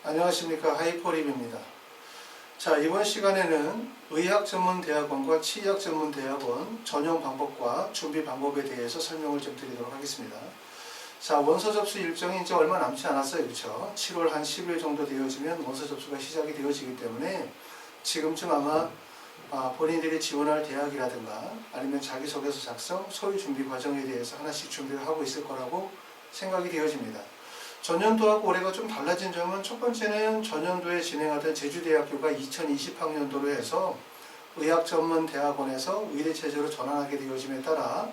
안녕하십니까, 하이퍼립입니다. 자, 이번 시간에는 의학전문대학원과 치의학전문대학원 전형 방법과 준비 방법에 대해서 설명을 좀 드리도록 하겠습니다. 자, 원서 접수 일정이 이제 얼마 남지 않았어요. 그렇죠? 7월 한 10일 정도 되어지면 원서 접수가 시작이 되어지기 때문에 지금쯤 아마 본인들이 지원할 대학이라든가 아니면 자기소개서 작성, 서류 준비 과정에 대해서 하나씩 준비를 하고 있을 거라고 생각이 되어집니다. 전년도하고 올해가 좀 달라진 점은 첫 번째는 전년도에 진행하던 제주대학교가 2020학년도로 해서 의학전문대학원에서 의대체제로 전환하게 되어짐에 따라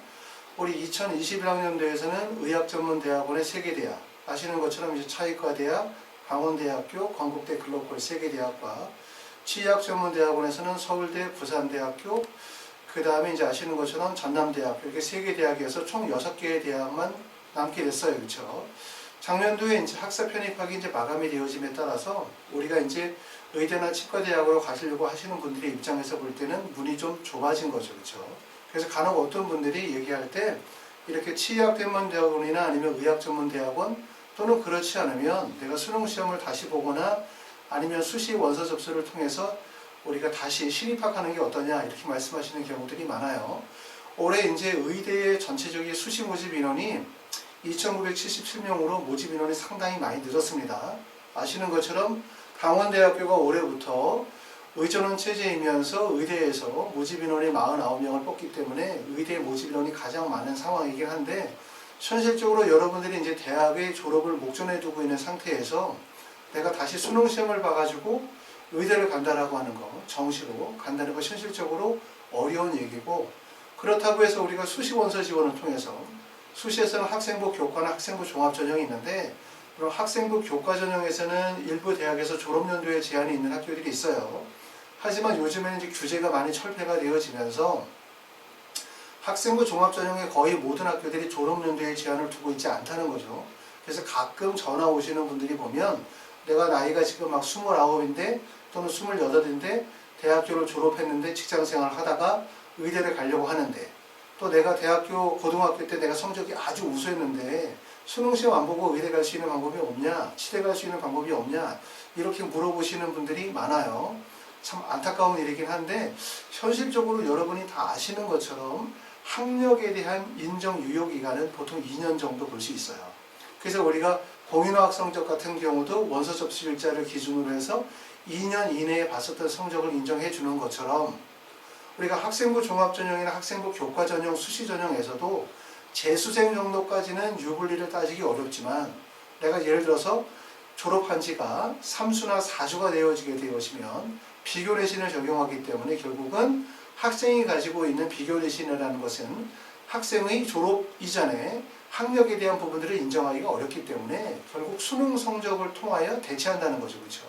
우리 2021학년도에서는 의학전문대학원의 3개 대학, 아시는 것처럼 이제 차의과대학, 강원대학교, 건국대 글로컬 3개 대학과 치의학전문대학원에서는 서울대, 부산대학교, 그 다음에 이제 아시는 것처럼 전남대학교, 이렇게 3개 대학에서 총 6개의 대학만 남게 됐어요. 그렇죠? 작년도에 이제 학사 편입학이 이제 마감이 되어짐에 따라서 우리가 이제 의대나 치과대학으로 가시려고 하시는 분들의 입장에서 볼 때는 문이 좀 좁아진 거죠. 그렇죠? 그래서 간혹 어떤 분들이 얘기할 때 이렇게 치의학전문대학원이나 아니면 의학전문대학원 또는 그렇지 않으면 내가 수능시험을 다시 보거나 아니면 수시 원서 접수를 통해서 우리가 다시 신입학하는 게 어떠냐 이렇게 말씀하시는 경우들이 많아요. 올해 이제 의대의 전체적인 수시 모집 인원이 2,977명으로 모집 인원이 상당히 많이 늘었습니다. 아시는 것처럼 강원대학교가 올해부터 의전원 체제이면서 의대에서 모집 인원이 49명을 뽑기 때문에 의대 모집 인원이 가장 많은 상황이긴 한데 현실적으로 여러분들이 이제 대학의 졸업을 목전에 두고 있는 상태에서 내가 다시 수능 시험을 봐가지고 의대를 간다라고 하는 거, 정시로 간다는 거 현실적으로 어려운 얘기고, 그렇다고 해서 우리가 수시 원서 지원을 통해서 수시에서는 학생부 교과나 학생부 종합 전형이 있는데, 그럼 학생부 교과 전형에서는 일부 대학에서 졸업연도에 제한이 있는 학교들이 있어요. 하지만 요즘에는 이제 규제가 많이 철폐가 되어지면서 학생부 종합 전형의 거의 모든 학교들이 졸업연도에 제한을 두고 있지 않다는 거죠. 그래서 가끔 전화 오시는 분들이 보면 내가 나이가 지금 막 29인데 또는 28인데 대학교를 졸업했는데 직장생활을 하다가 의대를 가려고 하는데, 또 내가 대학교 고등학교 때 내가 성적이 아주 우수했는데 수능시험 안 보고 의대 갈 수 있는 방법이 없냐, 치대 갈 수 있는 방법이 없냐, 이렇게 물어보시는 분들이 많아요. 참 안타까운 일이긴 한데 현실적으로 여러분이 다 아시는 것처럼 학력에 대한 인정 유효 기간은 보통 2년 정도 볼 수 있어요. 그래서 우리가 공인어학 성적 같은 경우도 원서 접수 일자를 기준으로 해서 2년 이내에 봤었던 성적을 인정해 주는 것처럼 우리가 학생부 종합전형이나 학생부 교과전형, 수시전형에서도 재수생 정도까지는 유불리를 따지기 어렵지만 내가 예를 들어서 졸업한 지가 3수나 4주가 되어지게 되어지면 비교내신을 적용하기 때문에 결국은 학생이 가지고 있는 비교내신이라는 것은 학생의 졸업 이전에 학력에 대한 부분들을 인정하기가 어렵기 때문에 결국 수능 성적을 통하여 대체한다는 거죠. 그렇죠?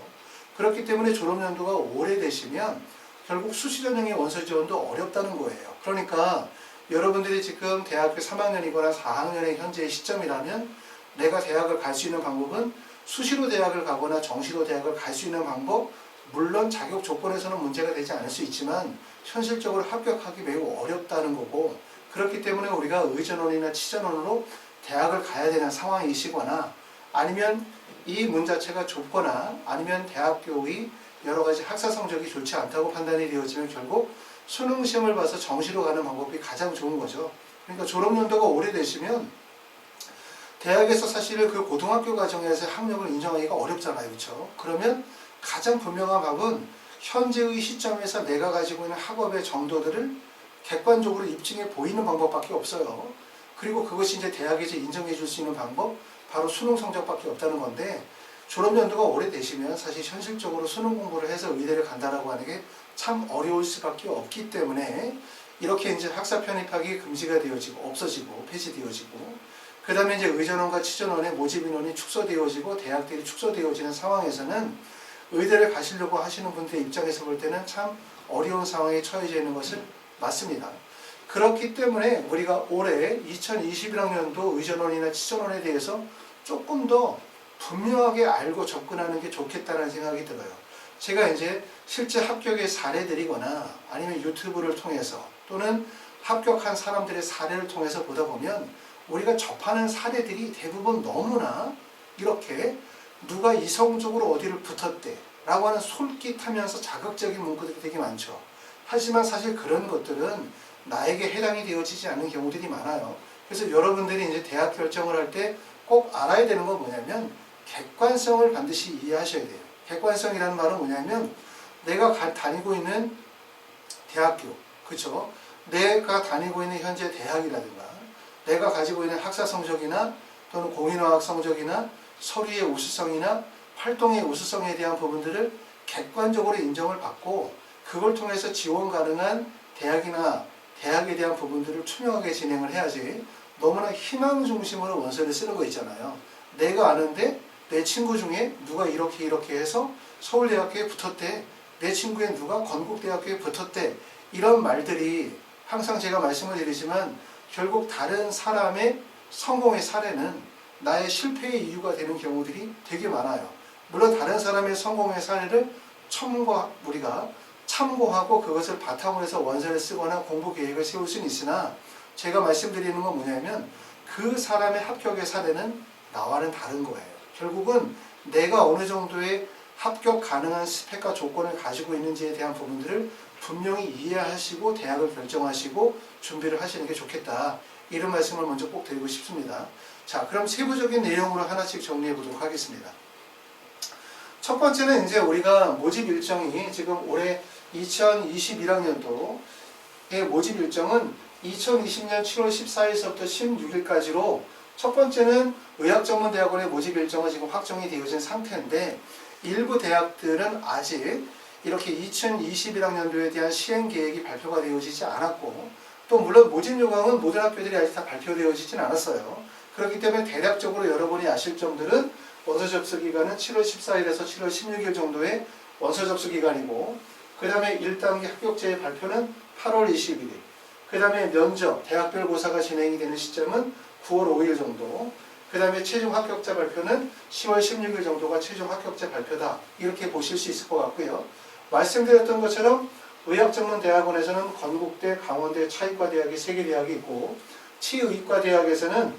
그렇기 때문에 졸업연도가 오래되시면 결국 수시전형의 원서 지원도 어렵다는 거예요. 그러니까 여러분들이 지금 대학교 3학년이거나 4학년의 현재의 시점이라면 내가 대학을 갈 수 있는 방법은 수시로 대학을 가거나 정시로 대학을 갈 수 있는 방법, 물론 자격 조건에서는 문제가 되지 않을 수 있지만 현실적으로 합격하기 매우 어렵다는 거고, 그렇기 때문에 우리가 의전원이나 치전원으로 대학을 가야 되는 상황이시거나 아니면 이 문 자체가 좁거나 아니면 대학교의 여러 가지 학사 성적이 좋지 않다고 판단이 되어지면 결국 수능 시험을 봐서 정시로 가는 방법이 가장 좋은 거죠. 그러니까 졸업연도가 오래되시면 대학에서 사실 그 고등학교 과정에서 학력을 인정하기가 어렵잖아요. 그렇죠? 그러면 가장 분명한 답은 현재의 시점에서 내가 가지고 있는 학업의 정도들을 객관적으로 입증해 보이는 방법밖에 없어요. 그리고 그것이 이제 대학에서 인정해 줄 수 있는 방법, 바로 수능 성적밖에 없다는 건데, 졸업연도가 오래되시면 사실 현실적으로 수능 공부를 해서 의대를 간다라고 하는 게 참 어려울 수밖에 없기 때문에 이렇게 이제 학사 편입학이 금지가 되어지고 없어지고 폐지되어지고, 그 다음에 이제 의전원과 치전원의 모집 인원이 축소되어지고 대학들이 축소되어지는 상황에서는 의대를 가시려고 하시는 분들의 입장에서 볼 때는 참 어려운 상황에 처해져 있는 것을 맞습니다. 그렇기 때문에 우리가 올해 2021학년도 의전원이나 치전원에 대해서 조금 더 분명하게 알고 접근하는 게 좋겠다는 생각이 들어요. 제가 이제 실제 합격의 사례들이거나 아니면 유튜브를 통해서 또는 합격한 사람들의 사례를 통해서 보다 보면 우리가 접하는 사례들이 대부분 너무나 이렇게 누가 이성적으로 어디를 붙었대 라고 하는 솔깃하면서 자극적인 문구들이 되게 많죠. 하지만 사실 그런 것들은 나에게 해당이 되어지지 않는 경우들이 많아요. 그래서 여러분들이 이제 대학 결정을 할 때 꼭 알아야 되는 건 뭐냐면 객관성을 반드시 이해하셔야 돼요. 객관성이라는 말은 뭐냐면 내가 다니고 있는 대학교, 그렇죠? 내가 다니고 있는 현재 대학이라든가 내가 가지고 있는 학사 성적이나 또는 공인어학 성적이나 서류의 우수성이나 활동의 우수성에 대한 부분들을 객관적으로 인정을 받고 그걸 통해서 지원 가능한 대학이나 대학에 대한 부분들을 투명하게 진행을 해야지 너무나 희망 중심으로 원서를 쓰는 거 있잖아요. 내가 아는데 내 친구 중에 누가 이렇게 해서 서울대학교에 붙었대. 내 친구의 누가 건국대학교에 붙었대. 이런 말들이 항상 제가 말씀을 드리지만 결국 다른 사람의 성공의 사례는 나의 실패의 이유가 되는 경우들이 되게 많아요. 물론 다른 사람의 성공의 사례를 우리가 참고하고 그것을 바탕으로 해서 원서를 쓰거나 공부 계획을 세울 수는 있으나 제가 말씀드리는 건 뭐냐면 그 사람의 합격의 사례는 나와는 다른 거예요. 결국은 내가 어느 정도의 합격 가능한 스펙과 조건을 가지고 있는지에 대한 부분들을 분명히 이해하시고 대학을 결정하시고 준비를 하시는 게 좋겠다. 이런 말씀을 먼저 꼭 드리고 싶습니다. 자, 그럼 세부적인 내용으로 하나씩 정리해 보도록 하겠습니다. 첫 번째는 이제 우리가 모집 일정이 지금 올해 2021학년도의 모집 일정은 2020년 7월 14일서부터 16일까지로 첫 번째는 의학전문대학원의 모집 일정은 지금 확정이 되어진 상태인데 일부 대학들은 아직 이렇게 2021학년도에 대한 시행계획이 발표가 되어지지 않았고 또 물론 모집 요강은 모든 학교들이 아직 다 발표되어지진 않았어요. 그렇기 때문에 대략적으로 여러분이 아실 점들은 원서 접수 기간은 7월 14일에서 7월 16일 정도의 원서 접수 기간이고 그 다음에 1단계 합격자의 발표는 8월 21일 그 다음에 면접, 대학별 고사가 진행이 되는 시점은 9월 5일 정도 그 다음에 최종 합격자 발표는 10월 16일 정도가 최종 합격자 발표다 이렇게 보실 수 있을 것 같고요. 말씀드렸던 것처럼 의학전문대학원에서는 건국대, 강원대, 차의과대학이 3개 대학이 있고 치의과대학에서는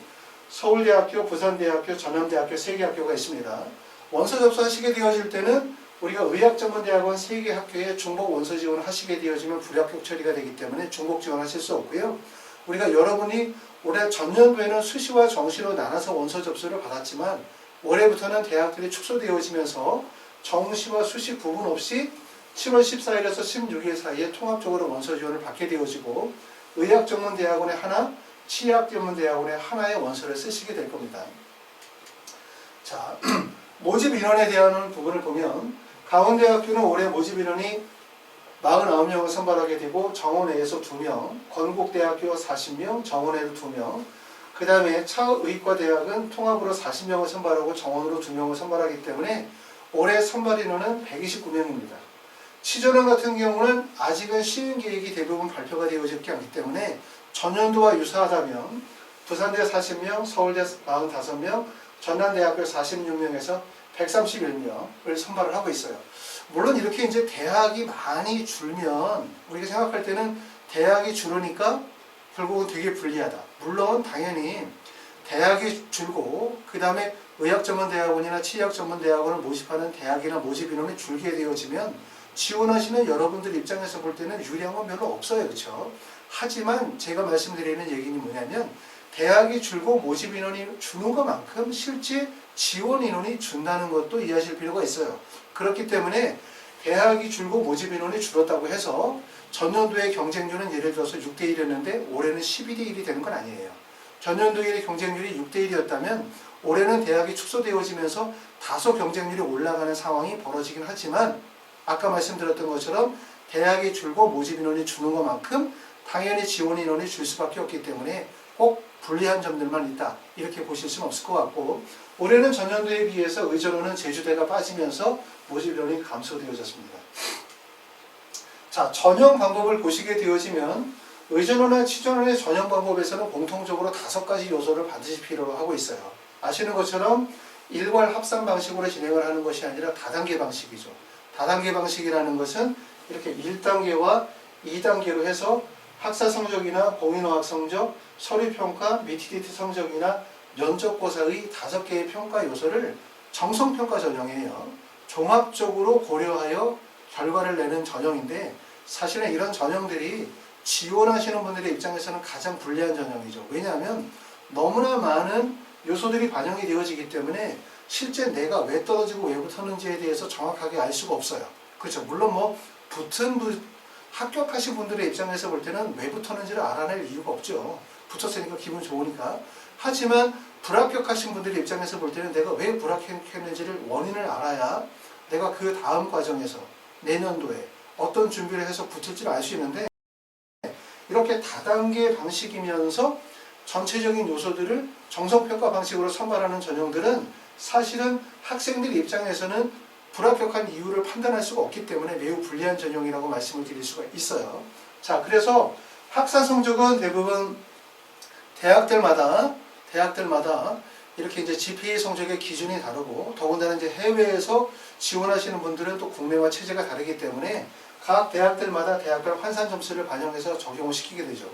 서울대학교, 부산대학교, 전남대학교 3개 학교가 있습니다. 원서 접수하시게 되어질 때는 우리가 의학전문대학원 3개 학교에 중복 원서 지원을 하시게 되어지면 불합격 처리가 되기 때문에 중복 지원하실 수 없고요. 우리가 여러분이 올해 전년도에는 수시와 정시로 나눠서 원서 접수를 받았지만 올해부터는 대학들이 축소되어지면서 정시와 수시 구분 없이 7월 14일에서 16일 사이에 통합적으로 원서 지원을 받게 되어지고 의학전문대학원에 하나, 치의학전문대학원에 하나의 원서를 쓰시게 될 겁니다. 자, 모집 인원에 대한 부분을 보면 강원대학교는 올해 모집 인원이 49명을 선발하게 되고 정원외에서 2명, 건국대학교 40명, 정원외로 2명, 그 다음에 차의과대학은 통합으로 40명을 선발하고 정원으로 2명을 선발하기 때문에 올해 선발 인원은 129명입니다. 치전원 같은 경우는 아직은 시행계획이 대부분 발표가 되어지지 않기 때문에 전년도와 유사하다면 부산대 40명, 서울대 45명, 전남대학교 46명에서 131명을 선발을 하고 있어요. 물론 이렇게 이제 대학이 많이 줄면 우리가 생각할 때는 대학이 줄으니까 결국은 되게 불리하다. 물론 당연히 대학이 줄고 그 다음에 의학전문대학원이나 치의학전문대학원을 모집하는 대학이나 모집 인원이 줄게 되어지면 지원하시는 여러분들 입장에서 볼 때는 유리한 건 별로 없어요. 그렇죠? 하지만 제가 말씀드리는 얘기는 뭐냐면 대학이 줄고 모집 인원이 주는 것만큼 실제 지원 인원이 준다는 것도 이해하실 필요가 있어요. 그렇기 때문에 대학이 줄고 모집 인원이 줄었다고 해서 전년도의 경쟁률은 예를 들어서 6대1이었는데 올해는 12대1이 되는 건 아니에요. 전년도의 경쟁률이 6대1이었다면 올해는 대학이 축소되어지면서 다소 경쟁률이 올라가는 상황이 벌어지긴 하지만 아까 말씀드렸던 것처럼 대학이 줄고 모집 인원이 주는 것만큼 당연히 지원 인원이 줄 수밖에 없기 때문에 꼭 불리한 점들만 있다 이렇게 보실 수는 없을 것 같고 올해는 전년도에 비해서 의전원은 제주대가 빠지면서 모집 인원이 감소되어졌습니다. 자, 전형 방법을 보시게 되어지면 의전원과 치전원의 전형 방법에서는 공통적으로 5가지 요소를 반드시 필요로 하고 있어요. 아시는 것처럼 일괄 합산 방식으로 진행을 하는 것이 아니라 다단계 방식이죠. 다단계 방식이라는 것은 이렇게 1단계와 2단계로 해서 학사 성적이나 공인어학 성적, 서류평가, 미티디티 성적이나 면접고사의 5개의 평가 요소를 정성평가 전형이에요. 종합적으로 고려하여 결과를 내는 전형인데 사실은 이런 전형들이 지원하시는 분들의 입장에서는 가장 불리한 전형이죠. 왜냐하면 너무나 많은 요소들이 반영이 되어지기 때문에 실제 내가 왜 떨어지고 왜 붙었는지에 대해서 정확하게 알 수가 없어요. 그렇죠. 물론 뭐 합격하신 분들의 입장에서 볼 때는 왜 붙었는지를 알아낼 이유가 없죠. 붙었으니까 기분 좋으니까. 하지만 불합격하신 분들의 입장에서 볼 때는 내가 왜 불합격했는지를 원인을 알아야 내가 그 다음 과정에서 내년도에 어떤 준비를 해서 붙을지를 알 수 있는데 이렇게 다단계 방식이면서 전체적인 요소들을 정성평가 방식으로 선발하는 전형들은 사실은 학생들 입장에서는 불합격한 이유를 판단할 수가 없기 때문에 매우 불리한 전형이라고 말씀을 드릴 수가 있어요. 자, 그래서 학사 성적은 대부분 대학들마다 이렇게 이제 GPA 성적의 기준이 다르고 더군다나 이제 해외에서 지원하시는 분들은 또 국내와 체제가 다르기 때문에 각 대학들마다 대학별 환산 점수를 반영해서 적용을 시키게 되죠.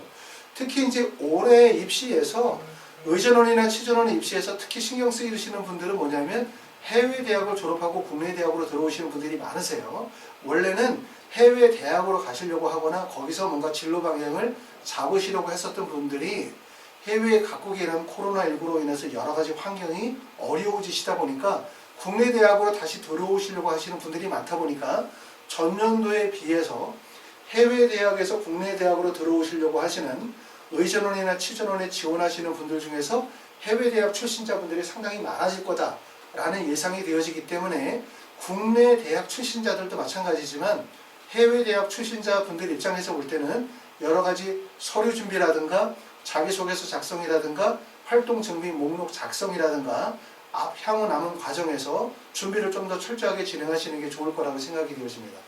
특히 이제 올해 입시에서 의전원이나 치전원의 입시에서 특히 신경 쓰이시는 분들은 뭐냐면 해외 대학을 졸업하고 국내 대학으로 들어오시는 분들이 많으세요. 원래는 해외 대학으로 가시려고 하거나 거기서 뭔가 진로 방향을 잡으시려고 했었던 분들이 해외 각국이라는 코로나19로 인해서 여러 가지 환경이 어려워지시다 보니까 국내 대학으로 다시 들어오시려고 하시는 분들이 많다 보니까 전년도에 비해서 해외 대학에서 국내 대학으로 들어오시려고 하시는 의전원이나 치전원에 지원하시는 분들 중에서 해외 대학 출신자분들이 상당히 많아질 거다라는 예상이 되어지기 때문에 국내 대학 출신자들도 마찬가지지만 해외 대학 출신자분들 입장에서 볼 때는 여러 가지 서류 준비라든가 자기소개서 작성이라든가 활동 증빙 목록 작성이라든가 향후 남은 과정에서 준비를 좀 더 철저하게 진행하시는 게 좋을 거라고 생각이 되어집니다.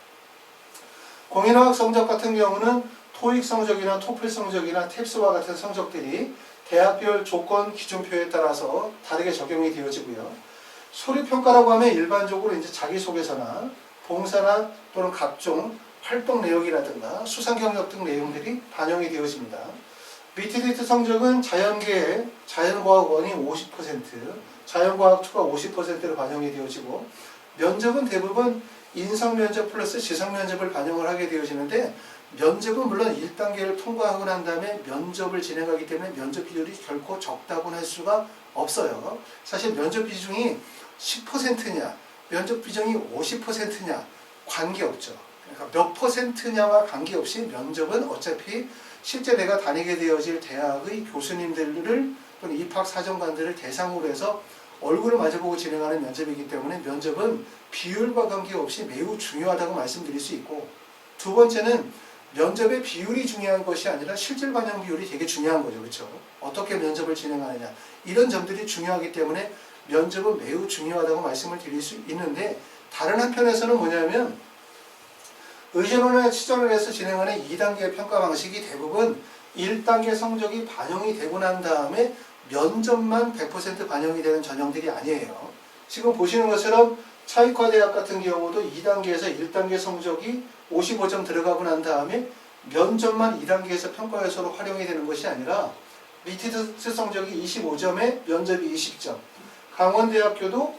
공인어학 성적 같은 경우는 토익 성적이나 토플 성적이나 탭스와 같은 성적들이 대학별 조건 기준표에 따라서 다르게 적용이 되어지고요. 소리평가라고 하면 일반적으로 이제 자기소개서나 봉사나 또는 각종 활동 내역이라든가 수상 경력 등 내용들이 반영이 되어집니다. 미트리트 성적은 자연계, 자연과학원이 50%, 자연과학 2가 50%로 반영이 되어지고 면접은 대부분 인성면접 플러스 지성면접을 반영을 하게 되어지는데 면접은 물론 1단계를 통과하고 난 다음에 면접을 진행하기 때문에 면접 비율이 결코 적다고는 할 수가 없어요. 사실 면접 비중이 10%냐, 면접 비중이 50%냐 관계없죠. 그러니까 몇 퍼센트냐와 관계없이 면접은 어차피 실제 내가 다니게 되어질 대학의 교수님들을 또는 입학사정관들을 대상으로 해서 얼굴을 마주보고 진행하는 면접이기 때문에 면접은 비율과 관계없이 매우 중요하다고 말씀드릴 수 있고 두 번째는 면접의 비율이 중요한 것이 아니라 실질 반영 비율이 되게 중요한 거죠. 그렇죠? 어떻게 면접을 진행하느냐 이런 점들이 중요하기 때문에 면접은 매우 중요하다고 말씀을 드릴 수 있는데 다른 한편에서는 뭐냐면 의전원이나 치전원에서 진행하는 2단계 평가 방식이 대부분 1단계 성적이 반영이 되고 난 다음에 면접만 100% 반영이 되는 전형들이 아니에요. 지금 보시는 것처럼 차이과대학 같은 경우도 2단계에서 1단계 성적이 55점 들어가고 난 다음에 면접만 2단계에서 평가 요소로 활용이 되는 것이 아니라 미티스 성적이 25점에 면접이 20점. 강원대학교도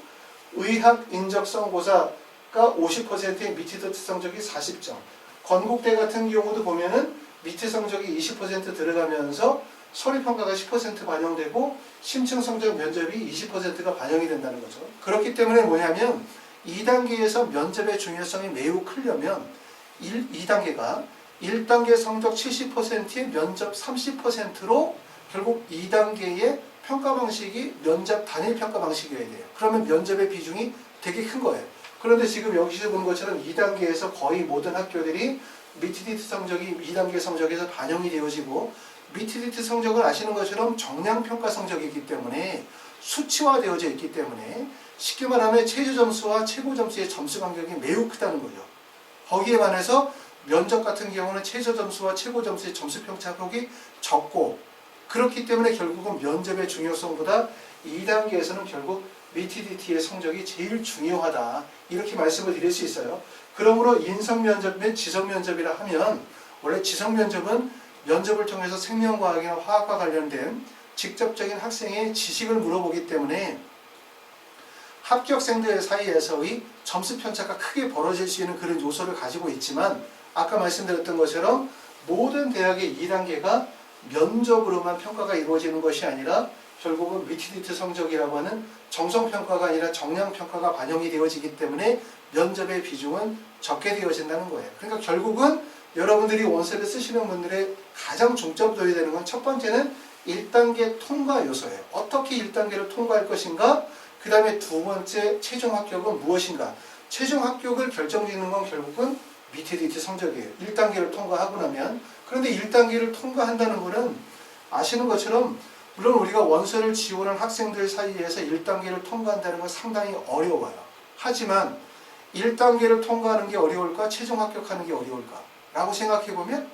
의학 인적성 고사가 50%인 미티스 성적이 40점. 건국대 같은 경우도 보면은 미티 성적이 20% 들어가면서 서류평가가 10% 반영되고 심층 성적 면접이 20%가 반영이 된다는 거죠. 그렇기 때문에 뭐냐면 2단계에서 면접의 중요성이 매우 크려면 2단계가 1단계 성적 70%에 면접 30%로 결국 2단계의 평가 방식이 면접 단일 평가 방식이어야 돼요. 그러면 면접의 비중이 되게 큰 거예요. 그런데 지금 여기서 본 것처럼 2단계에서 거의 모든 학교들이 미티디트 성적이 2단계 성적에서 반영이 되어지고 미티디트 성적을 아시는 것처럼 정량평가 성적이기 때문에 수치화되어져 있기 때문에 쉽게 말하면 최저 점수와 최고 점수의 점수 간격이 매우 크다는 거죠. 거기에 반해서 면접 같은 경우는 최저 점수와 최고 점수의 점수 편차폭이 적고 그렇기 때문에 결국은 면접의 중요성보다 2단계에서는 결국 미티디티의 성적이 제일 중요하다 이렇게 말씀을 드릴 수 있어요. 그러므로 인성면접 및 지성면접이라 하면 원래 지성면접은 면접을 통해서 생명과학이나 화학과 관련된 직접적인 학생의 지식을 물어보기 때문에 합격생들 사이에서의 점수 편차가 크게 벌어질 수 있는 그런 요소를 가지고 있지만 아까 말씀드렸던 것처럼 모든 대학의 2단계가 면접으로만 평가가 이루어지는 것이 아니라 결국은 미티디트 성적이라고 하는 정성평가가 아니라 정량평가가 반영이 되어지기 때문에 면접의 비중은 적게 되어진다는 거예요. 그러니까 결국은 여러분들이 원서를 쓰시는 분들의 가장 중점 둬야 되는 건 첫 번째는 1단계 통과 요소예요. 어떻게 1단계를 통과할 것인가? 그 다음에 두 번째 최종 합격은 무엇인가? 최종 합격을 결정짓는 건 결국은 미티디트 성적이에요. 1단계를 통과하고 나면. 그런데 1단계를 통과한다는 것은 아시는 것처럼 물론 우리가 원서를 지원한 학생들 사이에서 1단계를 통과한다는 건 상당히 어려워요. 하지만 1단계를 통과하는 게 어려울까? 최종 합격하는 게 어려울까? 라고 생각해보면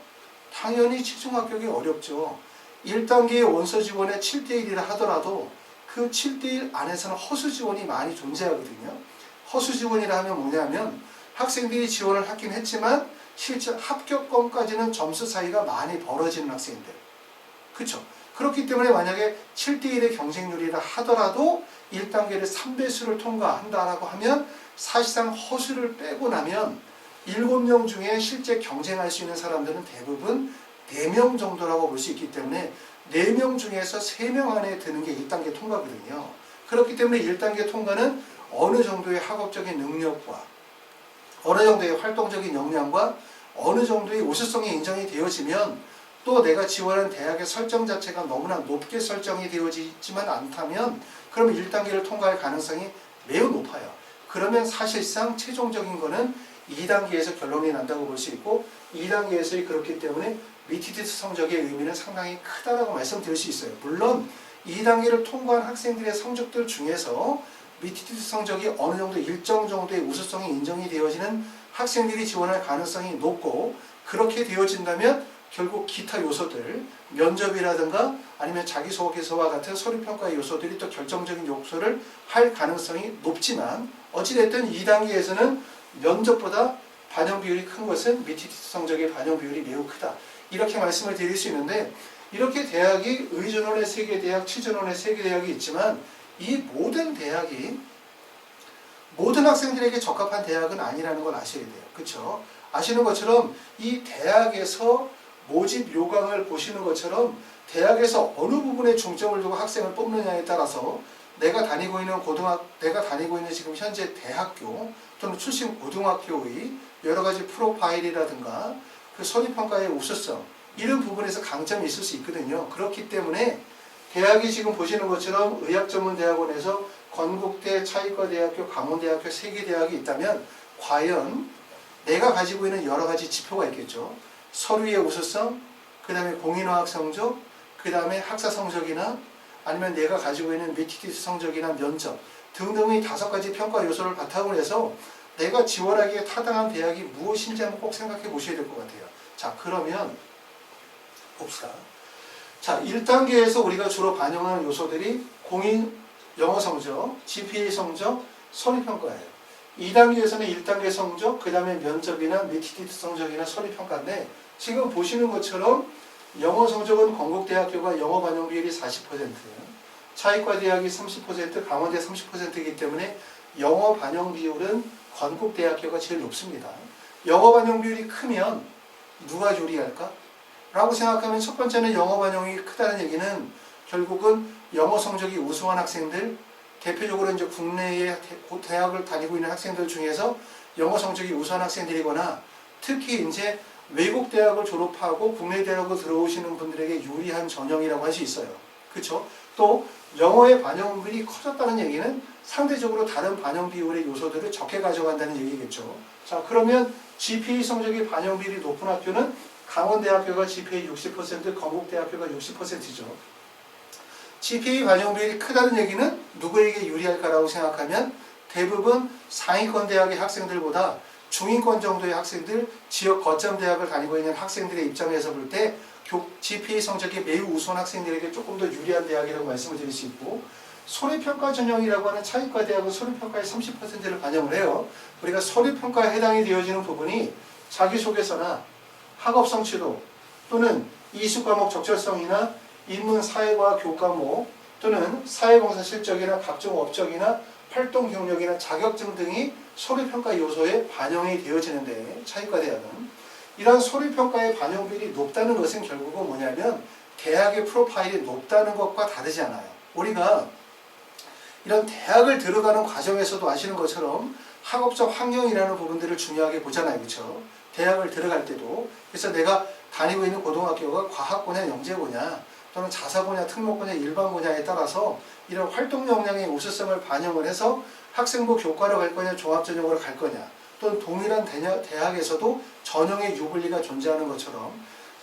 당연히 최종 합격이 어렵죠. 1단계의 원서 지원에 7대1이라 하더라도 그 7대1 안에서는 허수 지원이 많이 존재하거든요. 허수 지원이라 하면 뭐냐면 학생들이 지원을 하긴 했지만 실제 합격권까지는 점수 차이가 많이 벌어지는 학생들. 그렇죠? 그렇기 때문에 만약에 7대1의 경쟁률이라 하더라도 1단계를 3배수를 통과한다라고 하면 사실상 허수를 빼고 나면 7명 중에 실제 경쟁할 수 있는 사람들은 대부분 4명 정도라고 볼 수 있기 때문에 4명 중에서 3명 안에 드는 게 1단계 통과거든요. 그렇기 때문에 1단계 통과는 어느 정도의 학업적인 능력과 어느 정도의 활동적인 역량과 어느 정도의 우수성이 인정이 되어지면 또 내가 지원한 대학의 설정 자체가 너무나 높게 설정이 되어지지만 않다면 그러면 1단계를 통과할 가능성이 매우 높아요. 그러면 사실상 최종적인 거는 2단계에서 결론이 난다고 볼 수 있고 2단계에서의 그렇기 때문에 미티디트 성적의 의미는 상당히 크다라고 말씀드릴 수 있어요. 물론 2단계를 통과한 학생들의 성적들 중에서 미티디트 성적이 어느 정도 일정 정도의 우수성이 인정이 되어지는 학생들이 지원할 가능성이 높고 그렇게 되어진다면 결국 기타 요소들, 면접이라든가 아니면 자기소개서와 같은 서류평가의 요소들이 또 결정적인 요소를 할 가능성이 높지만 어찌됐든 2단계에서는 면접보다 반영 비율이 큰 것은 미티디트 성적의 반영 비율이 매우 크다. 이렇게 말씀을 드릴 수 있는데 이렇게 대학이 의전원의 세계대학, 치전원의 세계대학이 있지만 이 모든 대학이 모든 학생들에게 적합한 대학은 아니라는 걸 아셔야 돼요. 그렇죠? 아시는 것처럼 이 대학에서 모집 요강을 보시는 것처럼 대학에서 어느 부분에 중점을 두고 학생을 뽑느냐에 따라서 내가 다니고 있는 지금 현재 대학교 또는 출신 고등학교의 여러 가지 프로파일이라든가 그 서류평가의 우수성 이런 부분에서 강점이 있을 수 있거든요. 그렇기 때문에 대학이 지금 보시는 것처럼 의학전문대학원에서 건국대, 차이과대학교, 강원대학교 3개 대학이 있다면 과연 내가 가지고 있는 여러 가지 지표가 있겠죠. 서류의 우수성, 그 다음에 공인어학 성적, 그 다음에 학사 성적이나 아니면 내가 가지고 있는 미티디트 성적이나 면접 등등의 5가지 평가 요소를 바탕으로 해서 내가 지원하기에 타당한 대학이 무엇인지 한번 꼭 생각해 보셔야 될 것 같아요. 자, 그러면 봅시다. 자, 1단계에서 우리가 주로 반영하는 요소들이 공인 영어 성적, GPA 성적, 서류평가예요. 2단계에서는 1단계 성적, 그 다음에 면접이나 미티디트 성적이나 서류평가인데 지금 보시는 것처럼 영어 성적은 건국대학교가 영어 반영 비율이 40%, 차이과대학이 30%, 강원대 30%이기 때문에 영어 반영 비율은 건국대학교가 제일 높습니다. 영어 반영 비율이 크면 누가 유리할까? 라고 생각하면 첫 번째는 영어 반영이 크다는 얘기는 결국은 영어 성적이 우수한 학생들, 대표적으로 이제 국내의 대학을 다니고 있는 학생들 중에서 영어 성적이 우수한 학생들이거나 특히 이제 외국 대학을 졸업하고 국내 대학을 들어오시는 분들에게 유리한 전형이라고 할 수 있어요. 그렇죠? 또 영어의 반영 비율이 커졌다는 얘기는 상대적으로 다른 반영 비율의 요소들을 적게 가져간다는 얘기겠죠. 자, 그러면 GPA 성적이 반영 비율이 높은 학교는 강원대학교가 GPA 60%, 건국대학교가 60%죠. GPA 반영 비율이 크다는 얘기는 누구에게 유리할까라고 생각하면 대부분 상위권 대학의 학생들보다 중위권 정도의 학생들, 지역 거점 대학을 다니고 있는 학생들의 입장에서 볼 때 GPA 성적이 매우 우수한 학생들에게 조금 더 유리한 대학이라고 말씀을 드릴 수 있고 서류평가 전형이라고 하는 차이과 대학은 서류평가의 30%를 반영을 해요. 우리가 서류평가에 해당이 되어지는 부분이 자기소개서나 학업성취도 또는 이수과목 적절성이나 인문 사회과학 교과목 또는 사회봉사 실적이나 각종 업적이나 활동 경력이나 자격증 등이 서류평가 요소에 반영이 되어지는데 차이과 대학은 이러한 서류평가의 반영 비율이 높다는 것은 결국은 뭐냐면 대학의 프로파일이 높다는 것과 다르지 않아요. 우리가 이런 대학을 들어가는 과정에서도 아시는 것처럼 학업적 환경이라는 부분들을 중요하게 보잖아요. 그렇죠? 대학을 들어갈 때도. 그래서 내가 다니고 있는 고등학교가 과학고냐 영재고냐 또는 자사고냐 특목고냐 일반고냐에 따라서 이런 활동 역량의 우수성을 반영을 해서 학생부 교과로 갈 거냐 종합전형으로 갈 거냐 또는 동일한 대학에서도 전형의 유불리가 존재하는 것처럼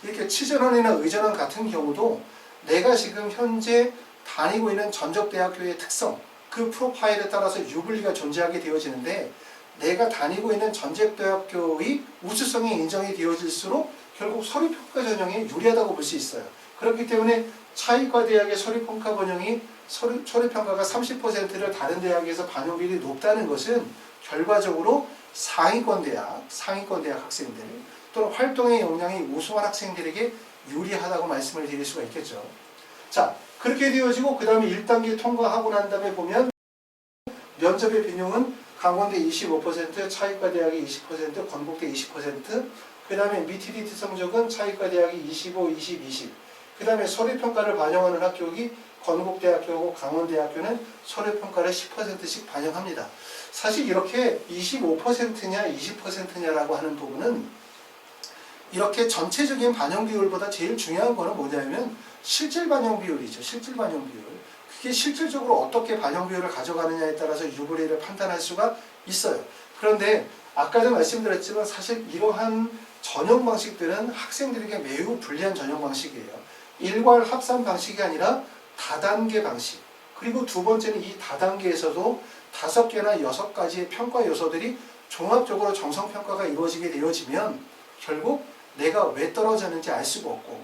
이렇게 치전원이나 의전원 같은 경우도 내가 지금 현재 다니고 있는 전적대학교의 특성 그 프로파일에 따라서 유불리가 존재하게 되어지는데 내가 다니고 있는 전적대학교의 우수성이 인정이 되어질수록 결국 서류평가 전형이 유리하다고 볼 수 있어요. 그렇기 때문에 차이과 대학의 서류평가 전형이 서류평가가 30%를 다른 대학에서 반영 비율이 높다는 것은 결과적으로 상위권 대학 학생들 또는 활동의 역량이 우수한 학생들에게 유리하다고 말씀을 드릴 수가 있겠죠. 자, 그렇게 되어지고 그 다음에 1단계 통과하고 난 다음에 보면 면접의 비중은 강원대 25%, 차이과 대학이 20%, 건국대 20%, 그 다음에 미티리티 성적은 차이과 대학이 25, 20, 20. 그 다음에 서류평가를 반영하는 학교이 건국대학교고 강원대학교는 서류평가를 10%씩 반영합니다. 사실 이렇게 25%냐 20%냐라고 하는 부분은 이렇게 전체적인 반영 비율보다 제일 중요한 거는 뭐냐면 실질 반영 비율이죠. 실질 반영 비율. 그게 실질적으로 어떻게 반영 비율을 가져가느냐에 따라서 유불리를 판단할 수가 있어요. 그런데 아까도 말씀드렸지만 사실 이러한 전형 방식들은 학생들에게 매우 불리한 전형 방식이에요. 일괄 합산 방식이 아니라 다단계 방식. 그리고 두 번째는 이 다단계에서도 5개나 6가지의 평가 요소들이 종합적으로 정성평가가 이루어지게 되어지면 결국 내가 왜 떨어졌는지 알 수가 없고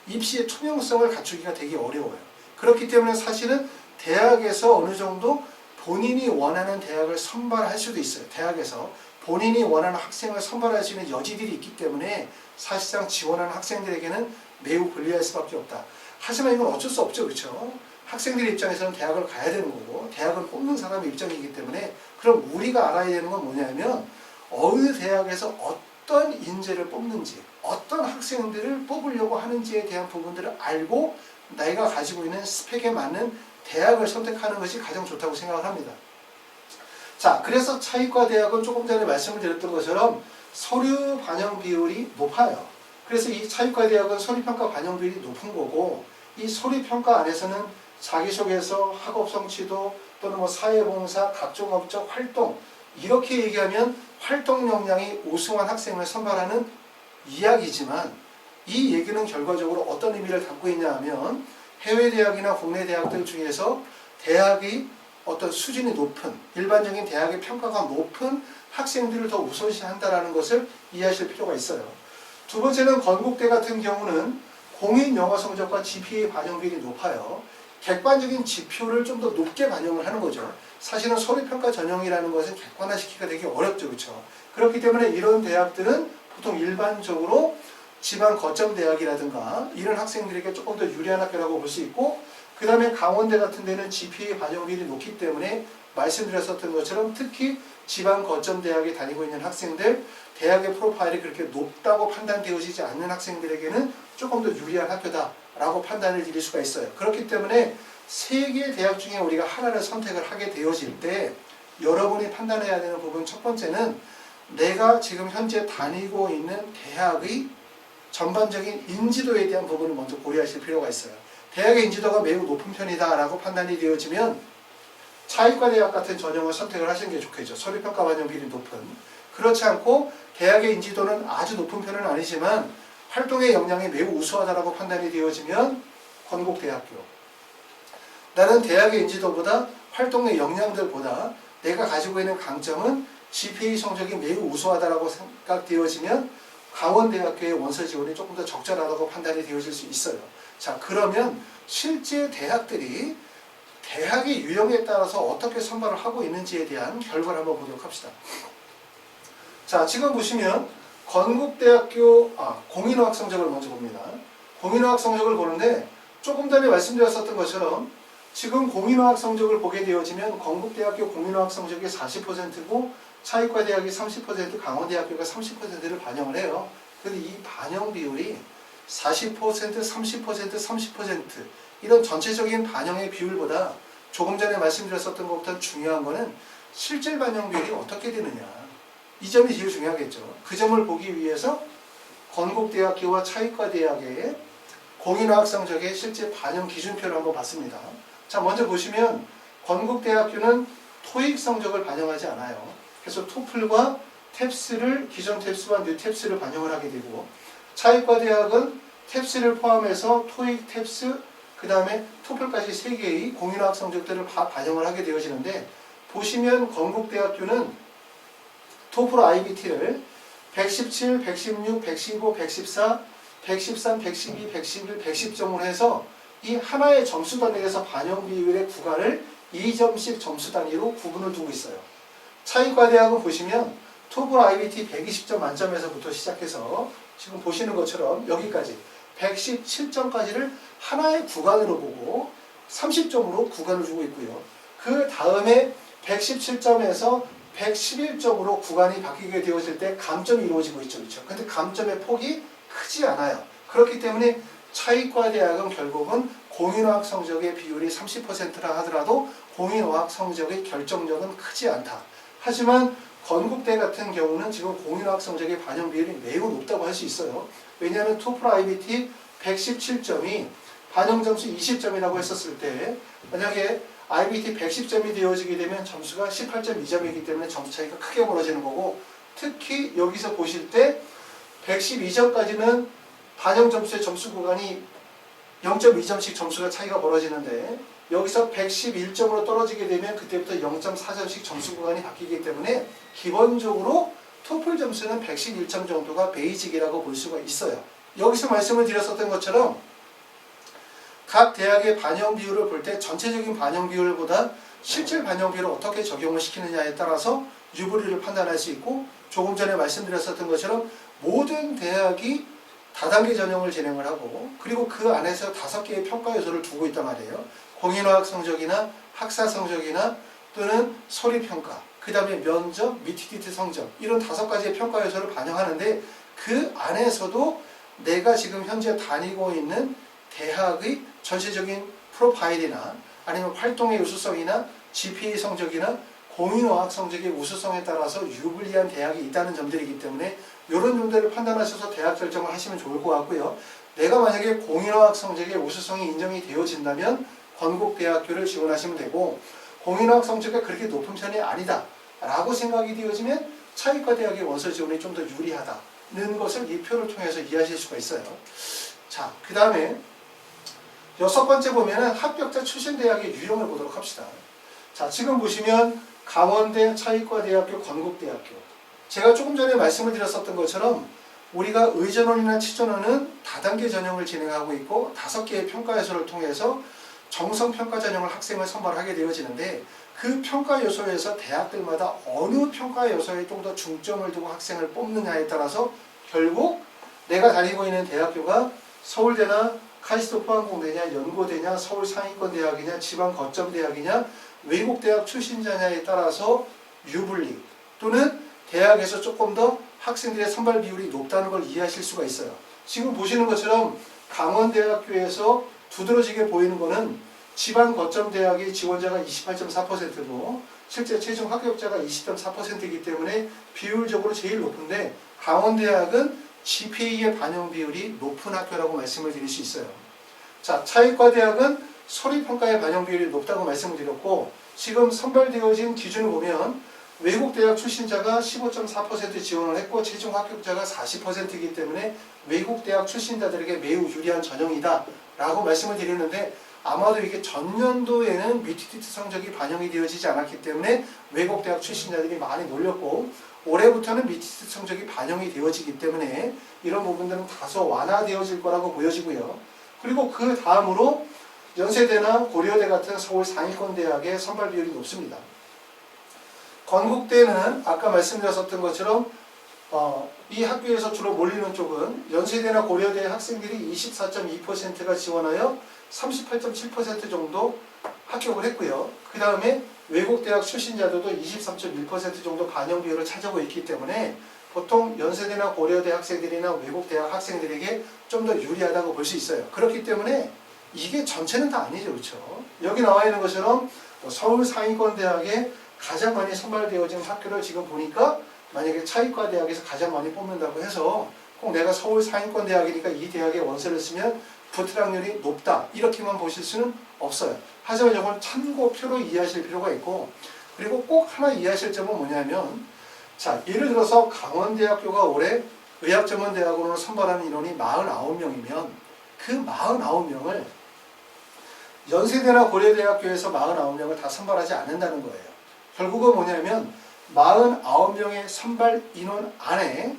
입시의 투명성을 갖추기가 되게 어려워요. 그렇기 때문에 사실은 대학에서 어느 정도 본인이 원하는 대학을 선발할 수도 있어요. 대학에서 본인이 원하는 학생을 선발할 수 있는 여지들이 있기 때문에 사실상 지원하는 학생들에게는 매우 불리할 수밖에 없다. 하지만 이건 어쩔 수 없죠. 그렇죠? 학생들 입장에서는 대학을 가야 되는 거고 대학을 뽑는 사람의 입장이기 때문에 그럼 우리가 알아야 되는 건 뭐냐면 어느 대학에서 어떤 인재를 뽑는지 어떤 학생들을 뽑으려고 하는지에 대한 부분들을 알고 내가 가지고 있는 스펙에 맞는 대학을 선택하는 것이 가장 좋다고 생각을 합니다. 자, 그래서 차이과 대학은 조금 전에 말씀을 드렸던 것처럼 서류 반영 비율이 높아요. 그래서 이 차이과 대학은 서류평가 반영 비율이 높은 거고 이 서류평가 안에서는 자기소개서, 학업 성취도 또는 뭐 사회봉사, 각종 업적 활동 이렇게 얘기하면 활동 역량이 우수한 학생을 선발하는 이야기지만 이 얘기는 결과적으로 어떤 의미를 담고 있냐 하면 해외 대학이나 국내 대학들 중에서 대학이 어떤 수준이 높은 일반적인 대학의 평가가 높은 학생들을 더 우선시한다는 것을 이해하실 필요가 있어요. 두 번째는 건국대 같은 경우는 공인 영어 성적과 GPA 반영 비율이 높아요. 객관적인 지표를 좀 더 높게 반영을 하는 거죠. 사실은 서류평가 전형이라는 것은 객관화시키기가 되게 어렵죠. 그렇죠? 그렇기 때문에 이런 대학들은 보통 일반적으로 지방 거점 대학이라든가 이런 학생들에게 조금 더 유리한 학교라고 볼 수 있고 그 다음에 강원대 같은 데는 GPA 반영 비율이 높기 때문에 말씀드렸었던 것처럼 특히 지방 거점 대학에 다니고 있는 학생들 대학의 프로파일이 그렇게 높다고 판단되어지지 않는 학생들에게는 조금 더 유리한 학교다라고 판단을 드릴 수가 있어요. 그렇기 때문에 세 개의 대학 중에 우리가 하나를 선택을 하게 되어질 때 여러분이 판단해야 되는 부분 첫 번째는 내가 지금 현재 다니고 있는 대학의 전반적인 인지도에 대한 부분을 먼저 고려하실 필요가 있어요. 대학의 인지도가 매우 높은 편이다라고 판단이 되어지면 차이과 대학 같은 전형을 선택을 하시는 게 좋겠죠. 서류평가 반영 비율이 높은. 그렇지 않고 대학의 인지도는 아주 높은 편은 아니지만 활동의 역량이 매우 우수하다라고 판단이 되어지면 건국대학교. 나는 대학의 인지도보다 활동의 역량들보다 내가 가지고 있는 강점은 GPA 성적이 매우 우수하다라고 생각되어지면 강원대학교의 원서 지원이 조금 더 적절하다고 판단이 되어질 수 있어요. 자, 그러면 실제 대학들이 대학의 유형에 따라서 어떻게 선발을 하고 있는지에 대한 결과를 한번 보도록 합시다. 자, 지금 보시면 건국대학교 공인어학 성적을 먼저 봅니다. 공인어학 성적을 보는데 조금 전에 말씀드렸었던 것처럼 지금 공인어학 성적을 보게 되어지면 건국대학교 공인어학 성적이 40%고 차이과대학이 30%, 강원대학교가 30%를 반영을 해요. 근데 이 반영 비율이 40%, 30%, 30% 이런 전체적인 반영의 비율보다 조금 전에 말씀드렸었던 것보다 중요한 거는 실질 반영 비율이 어떻게 되느냐. 이 점이 제일 중요하겠죠. 그 점을 보기 위해서 건국대학교와 차이과대학의 공인어학 성적의 실제 반영 기준표를 한번 봤습니다. 자, 먼저 보시면 건국대학교는 토익 성적을 반영하지 않아요. 그래서 토플과 탭스를 기존 탭스와 뉴 탭스를 반영을 하게 되고, 차이과대학은 탭스를 포함해서 토익, 탭스, 그 다음에 토플까지 3개의 공인어학 성적들을 반영을 하게 되어지는데, 보시면 건국대학교는 토플 IBT를 117, 116, 115, 114, 113, 112, 111, 110점으로 해서 이 하나의 점수 단위에서 반영 비율의 구간을 2점씩 점수 단위로 구분을 두고 있어요. 차이과대학은 보시면 토플 IBT 120점 만점에서부터 시작해서 지금 보시는 것처럼 여기까지 117점까지를 하나의 구간으로 보고 30점으로 구간을 주고 있고요. 그 다음에 117점에서 111점으로 구간이 바뀌게 되어질 때 감점이 이루어지고 있죠. 그렇죠? 근데 감점의 폭이 크지 않아요. 그렇기 때문에 차이과대학은 결국은 공인어학 성적의 비율이 30%라 하더라도 공인어학 성적의 결정력은 크지 않다. 하지만 건국대 같은 경우는 지금 공인어학 성적의 반영 비율이 매우 높다고 할 수 있어요. 왜냐하면 토플 IBT 117점이 반영 점수 20점이라고 했었을 때 만약에 IBT 110점이 되어지게 되면 점수가 18.2점이기 때문에 점수 차이가 크게 벌어지는 거고, 특히 여기서 보실 때 112점까지는 반영 점수의 점수 구간이 0.2점씩 점수가 차이가 벌어지는데, 여기서 111점으로 떨어지게 되면 그때부터 0.4점씩 점수 구간이 바뀌기 때문에 기본적으로 토플 점수는 111점 정도가 베이직이라고 볼 수가 있어요. 여기서 말씀을 드렸었던 것처럼 각 대학의 반영 비율을 볼 때 전체적인 반영 비율보다 실질 반영 비율을 어떻게 적용을 시키느냐에 따라서 유불리를 판단할 수 있고, 조금 전에 말씀드렸었던 것처럼 모든 대학이 다단계 전형을 진행을 하고, 그리고 그 안에서 5개의 평가 요소를 두고 있단 말이에요. 공인어학 성적이나 학사 성적이나 또는 소리평가, 그 다음에 면접, 미티디트 성적, 이런 5가지의 평가 요소를 반영하는데, 그 안에서도 내가 지금 현재 다니고 있는 대학의 전체적인 프로파일이나 아니면 활동의 우수성이나 GPA 성적이나 공인어학 성적의 우수성에 따라서 유불리한 대학이 있다는 점들이기 때문에 이런 점들을 판단하셔서 대학 결정을 하시면 좋을 것 같고요. 내가 만약에 공인어학 성적의 우수성이 인정이 되어진다면 건국대학교를 지원하시면 되고, 공인어학 성적이 그렇게 높은 편이 아니다 라고 생각이 되어지면 차이과대학의 원서 지원이 좀 더 유리하다는 것을 이 표를 통해서 이해하실 수가 있어요. 자, 그 다음에 6번째 보면은 합격자 출신 대학의 유형을 보도록 합시다. 자, 지금 보시면 강원대, 차이과대학교, 건국대학교. 제가 조금 전에 말씀을 드렸었던 것처럼 우리가 의전원이나 치전원은 다단계 전형을 진행하고 있고 5개의 평가 요소를 통해서 정성 평가 전형을 학생을 선발하게 되어지는데, 그 평가 요소에서 대학들마다 어느 평가 요소에 좀 더 중점을 두고 학생을 뽑느냐에 따라서 결국 내가 다니고 있는 대학교가 서울대나 카이스트 포항공대냐, 연고대냐, 서울 상위권 대학이냐, 지방 거점 대학이냐, 외국 대학 출신자냐에 따라서 유불리 또는 대학에서 조금 더 학생들의 선발 비율이 높다는 걸 이해하실 수가 있어요. 지금 보시는 것처럼 강원대학교에서 두드러지게 보이는 거는 지방 거점 대학의 지원자가 28.4%고 실제 최종 합격자가 20.4%이기 때문에 비율적으로 제일 높은데, 강원대학은 GPA의 반영 비율이 높은 학교라고 말씀을 드릴 수 있어요. 자, 차이과대학은 소리평가의 반영 비율이 높다고 말씀을 드렸고, 지금 선발되어진 기준을 보면 외국 대학 출신자가 15.4% 지원을 했고 최종 합격자가 40%이기 때문에 외국 대학 출신자들에게 매우 유리한 전형이다 라고 말씀을 드리는데, 아마도 이게 전년도에는 미티디트 성적이 반영이 되어지지 않았기 때문에 외국 대학 출신자들이 많이 몰렸고, 올해부터는 미티디트 성적이 반영이 되어지기 때문에 이런 부분들은 다소 완화되어질 거라고 보여지고요. 그리고 그 다음으로 연세대나 고려대 같은 서울 상위권 대학의 선발 비율이 높습니다. 건국대는 아까 말씀드렸었던 것처럼 이 학교에서 주로 몰리는 쪽은 연세대나 고려대 학생들이 24.2%가 지원하여 38.7% 정도 합격을 했고요. 그 다음에 외국 대학 출신자들도 23.1% 정도 반영 비율을 차지하고 있기 때문에 보통 연세대나 고려대 학생들이나 외국 대학 학생들에게 좀 더 유리하다고 볼 수 있어요. 그렇기 때문에 이게 전체는 다 아니죠. 그렇죠? 여기 나와 있는 것처럼 서울 상위권 대학에 가장 많이 선발되어진 학교를 지금 보니까 만약에 차이과 대학에서 가장 많이 뽑는다고 해서 꼭 내가 서울 상위권 대학이니까 이 대학에 원서를 쓰면 붙을 확률이 높다 이렇게만 보실 수는 없어요. 하지만 이걸 참고표로 이해하실 필요가 있고, 그리고 꼭 하나 이해하실 점은 뭐냐면, 자, 예를 들어서 강원대학교가 올해 의학전문대학원으로 선발하는 인원이 49명이면 그 49명을 연세대나 고려대학교에서 49명을 다 선발하지 않는다는 거예요. 결국은 뭐냐면 49명의 선발 인원 안에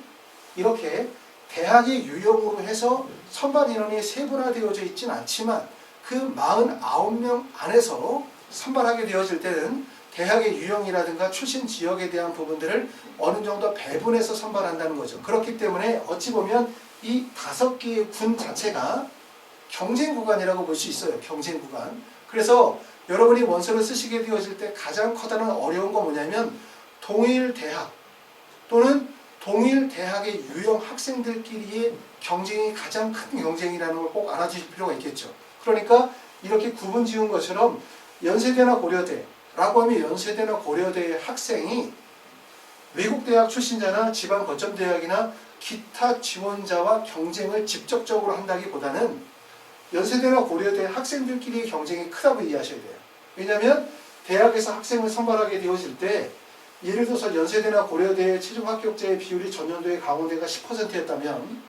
이렇게 대학의 유형으로 해서 선발 인원이 세분화되어져 있진 않지만 그 49명 안에서 선발하게 되어질 때는 대학의 유형이라든가 출신 지역에 대한 부분들을 어느 정도 배분해서 선발한다는 거죠. 그렇기 때문에 어찌 보면 이 5개의 군 자체가 경쟁 구간이라고 볼 수 있어요. 경쟁 구간. 그래서 여러분이 원서를 쓰시게 되어질 때 가장 커다란 어려운 건 뭐냐면 동일 대학 또는 동일 대학의 유형 학생들끼리의 경쟁이 가장 큰 경쟁이라는 걸 꼭 알아주실 필요가 있겠죠. 그러니까 이렇게 구분 지은 것처럼 연세대나 고려대라고 하면 연세대나 고려대의 학생이 외국 대학 출신자나 지방 거점 대학이나 기타 지원자와 경쟁을 직접적으로 한다기보다는 연세대나 고려대 학생들끼리의 경쟁이 크다고 이해하셔야 돼요. 왜냐하면 대학에서 학생을 선발하게 되어질 때 예를 들어서 연세대나 고려대의 최종 합격자의 비율이 전년도에 강원대가 10%였다면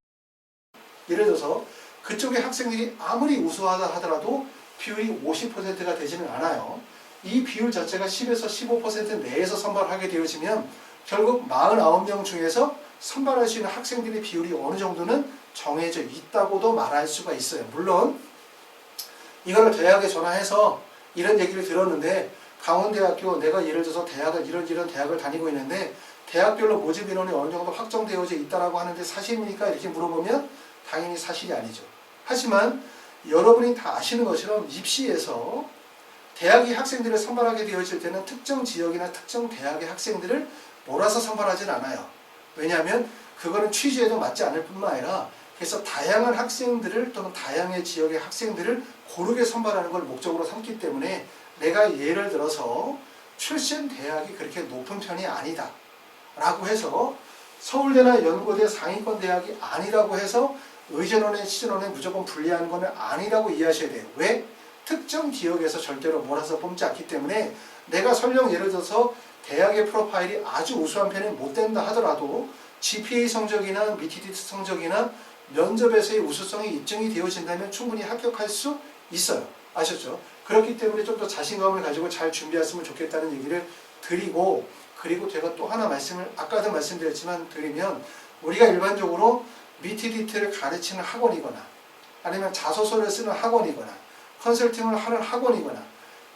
예를 들어서 그쪽의 학생들이 아무리 우수하다 하더라도 비율이 50%가 되지는 않아요. 이 비율 자체가 10에서 15% 내에서 선발하게 되어지면 결국 49명 중에서 선발할 수 있는 학생들의 비율이 어느 정도는 정해져 있다고도 말할 수가 있어요. 물론 이거를 대학에 전화해서 이런 얘기를 들었는데 강원대학교 내가 예를 들어서 대학을 이런 대학을 다니고 있는데 대학별로 모집 인원이 어느 정도 확정되어져 있다라고 하는데 사실입니까? 이렇게 물어보면 당연히 사실이 아니죠. 하지만 여러분이 다 아시는 것처럼 입시에서 대학이 학생들을 선발하게 되어질 때는 특정 지역이나 특정 대학의 학생들을 몰아서 선발하진 않아요. 왜냐하면 그거는 취지에도 맞지 않을 뿐만 아니라 그래서 다양한 학생들을 또는 다양한 지역의 학생들을 고르게 선발하는 걸 목적으로 삼기 때문에 내가 예를 들어서 출신 대학이 그렇게 높은 편이 아니다 라고 해서 서울대나 연고대 상위권 대학이 아니라고 해서 의전원에 시전원에 무조건 분리하는 것은 아니라고 이해하셔야 돼요. 왜? 특정 지역에서 절대로 몰아서 뽑지 않기 때문에 내가 설령 예를 들어서 대학의 프로파일이 아주 우수한 편이 못 된다 하더라도 GPA 성적이나 미티디 성적이나 면접에서의 우수성이 입증이 되어진다면 충분히 합격할 수 있어요. 아셨죠? 그렇기 때문에 좀 더 자신감을 가지고 잘 준비했으면 좋겠다는 얘기를 드리고, 그리고 제가 또 하나 말씀을 아까도 말씀드렸지만 드리면 우리가 일반적으로 미티디트를 가르치는 학원이거나 아니면 자소서를 쓰는 학원이거나 컨설팅을 하는 학원이거나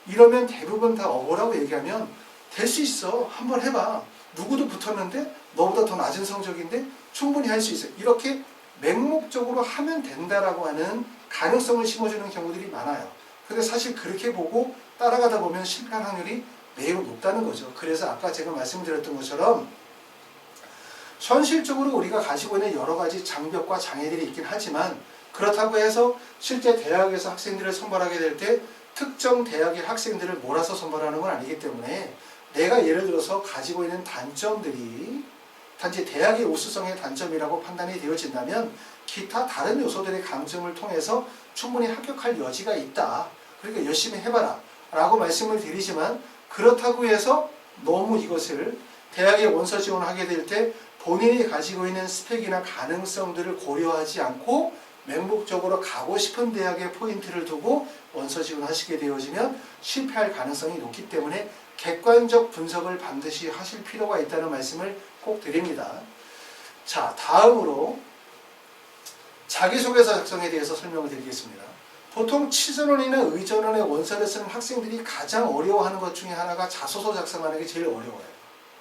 이러면 대부분 다 뭐라고 얘기하면 될 수 있어. 한번 해봐. 누구도 붙었는데 너보다 더 낮은 성적인데 충분히 할 수 있어. 이렇게 맹목적으로 하면 된다라고 하는 가능성을 심어주는 경우들이 많아요. 근데 사실 그렇게 보고 따라가다 보면 실패할 확률이 매우 높다는 거죠. 그래서 아까 제가 말씀드렸던 것처럼 현실적으로 우리가 가지고 있는 여러 가지 장벽과 장애들이 있긴 하지만 그렇다고 해서 실제 대학에서 학생들을 선발하게 될 때 특정 대학의 학생들을 몰아서 선발하는 건 아니기 때문에 내가 예를 들어서 가지고 있는 단점들이 단지 대학의 우수성의 단점이라고 판단이 되어진다면 기타 다른 요소들의 강점을 통해서 충분히 합격할 여지가 있다. 그러니까 열심히 해봐라 라고 말씀을 드리지만 그렇다고 해서 너무 이것을 대학에 원서 지원을 하게 될 때 본인이 가지고 있는 스펙이나 가능성들을 고려하지 않고 맹목적으로 가고 싶은 대학에 포인트를 두고 원서 지원하시게 되어지면 실패할 가능성이 높기 때문에 객관적 분석을 반드시 하실 필요가 있다는 말씀을 꼭 드립니다. 자, 다음으로 자기소개서 작성에 대해서 설명을 드리겠습니다. 보통 치전원이나 의전원의 원서를 쓰는 학생들이 가장 어려워하는 것 중에 하나가 자소서 작성하는 게 제일 어려워요.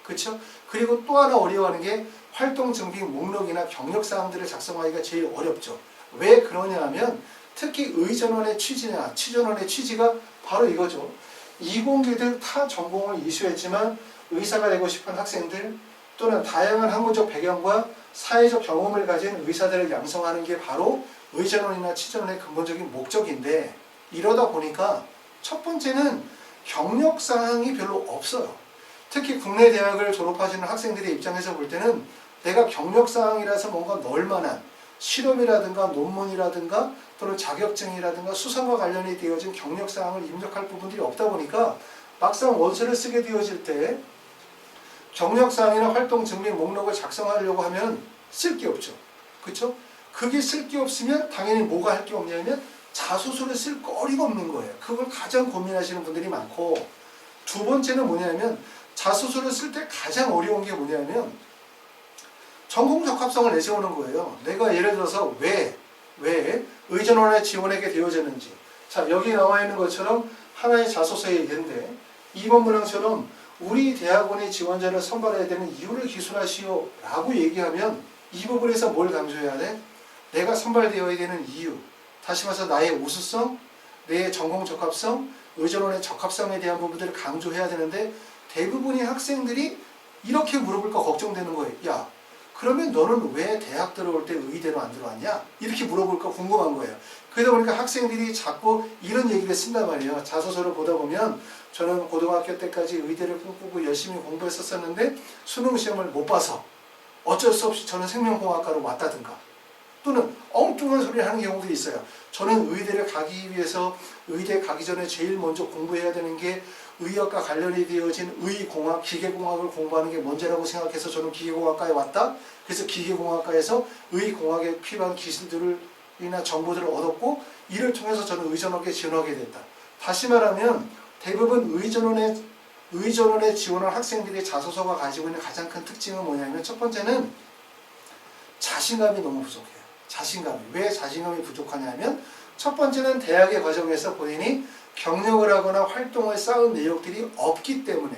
그렇죠? 그리고 또 하나 어려워하는 게 활동 증빙 목록이나 경력 사항들을 작성하기가 제일 어렵죠. 왜 그러냐 하면 특히 의전원의 취지나 취전원의 취지가 바로 이거죠. 이공계들 타 전공을 이수했지만 의사가 되고 싶은 학생들 또는 다양한 학문적 배경과 사회적 경험을 가진 의사들을 양성하는 게 바로 의전원이나 취전원의 근본적인 목적인데, 이러다 보니까 첫 번째는 경력 사항이 별로 없어요. 특히 국내 대학을 졸업하시는 학생들의 입장에서 볼 때는 내가 경력 사항이라서 뭔가 넣을 만한 실험이라든가 논문이라든가 또는 자격증이라든가 수상과 관련이 되어진 경력 사항을 입력할 부분들이 없다 보니까 막상 원서를 쓰게 되어질 때 경력 사항이나 활동 증빙 목록을 작성하려고 하면 쓸 게 없죠. 그렇죠? 그게 쓸 게 없으면 당연히 뭐가 할 게 없냐면 자소서를 쓸 거리가 없는 거예요. 그걸 가장 고민하시는 분들이 많고, 두 번째는 뭐냐면 자소서를 쓸 때 가장 어려운 게 뭐냐면 전공 적합성을 내세우는 거예요. 내가 예를 들어서 왜 의전원에 지원하게 되어졌는지. 자, 여기 나와 있는 것처럼 하나의 자소서의 예인데 2번 문항처럼 우리 대학원이 지원자를 선발해야 되는 이유를 기술하시오 라고 얘기하면 이 부분에서 뭘 강조해야 돼? 내가 선발되어야 되는 이유, 다시 말해서 나의 우수성, 내 전공 적합성, 의전원의 적합성에 대한 부분들을 강조해야 되는데 대부분의 학생들이 이렇게 물어볼까 걱정되는 거예요. 야, 그러면 너는 왜 대학 들어올 때 의대로 안 들어왔냐? 이렇게 물어볼까 궁금한 거예요. 그러다 보니까 학생들이 자꾸 이런 얘기를 쓴단 말이에요. 자소서를 보다 보면 저는 고등학교 때까지 의대를 꿈꾸고 열심히 공부했었는데 수능 시험을 못 봐서 어쩔 수 없이 저는 생명공학과로 왔다든가, 또는 엉뚱한 소리를 하는 경우도 있어요. 저는 의대를 가기 위해서 의대 가기 전에 제일 먼저 공부해야 되는 게 의학과 관련이 되어진 의공학, 기계공학을 공부하는 게 먼저라고 생각해서 저는 기계공학과에 왔다. 그래서 기계공학과에서 의공학에 필요한 기술들이나 정보들을 얻었고 이를 통해서 저는 의전원에 지원하게 됐다. 다시 말하면 대부분 의전원에 지원한 학생들의 자소서가 가지고 있는 가장 큰 특징은 뭐냐면 첫 번째는 자신감이 너무 부족해요. 자신감이. 왜 자신감이 부족하냐면 첫 번째는 대학의 과정에서 본인이 경력을 하거나 활동을 쌓은 내역들이 없기 때문에,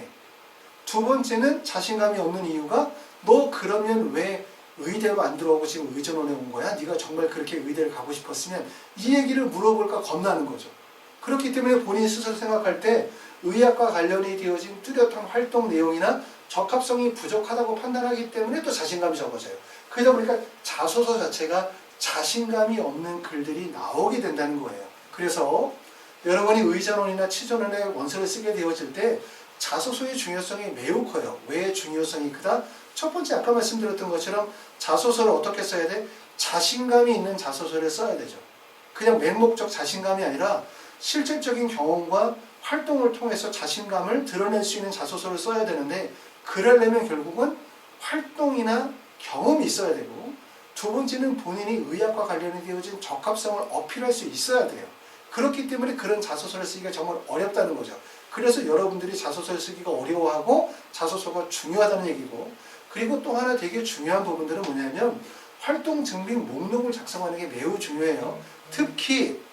두 번째는 자신감이 없는 이유가 너 그러면 왜 의대로 안 들어오고 지금 의전원에 온 거야? 네가 정말 그렇게 의대를 가고 싶었으면, 이 얘기를 물어볼까 겁나는 거죠. 그렇기 때문에 본인 스스로 생각할 때 의학과 관련이 되어진 뚜렷한 활동 내용이나 적합성이 부족하다고 판단하기 때문에 또 자신감이 적어져요. 그러다 보니까 자소서 자체가 자신감이 없는 글들이 나오게 된다는 거예요. 그래서 여러분이 의전원이나 취전원의 원서를 쓰게 되어질 때 자소서의 중요성이 매우 커요. 왜 중요성이 크다? 첫 번째 아까 말씀드렸던 것처럼 자소서를 어떻게 써야 돼? 자신감이 있는 자소서를 써야 되죠. 그냥 맹목적 자신감이 아니라 실질적인 경험과 활동을 통해서 자신감을 드러낼 수 있는 자소서를 써야 되는데, 그러려면 결국은 활동이나 경험이 있어야 되고, 두 번째는 본인이 의학과 관련이 되어진 적합성을 어필할 수 있어야 돼요. 그렇기 때문에 그런 자소서를 쓰기가 정말 어렵다는 거죠. 그래서 여러분들이 자소서를 쓰기가 어려워하고 자소서가 중요하다는 얘기고, 그리고 또 하나 되게 중요한 부분들은 뭐냐면 활동 증빙 목록을 작성하는 게 매우 중요해요. 특히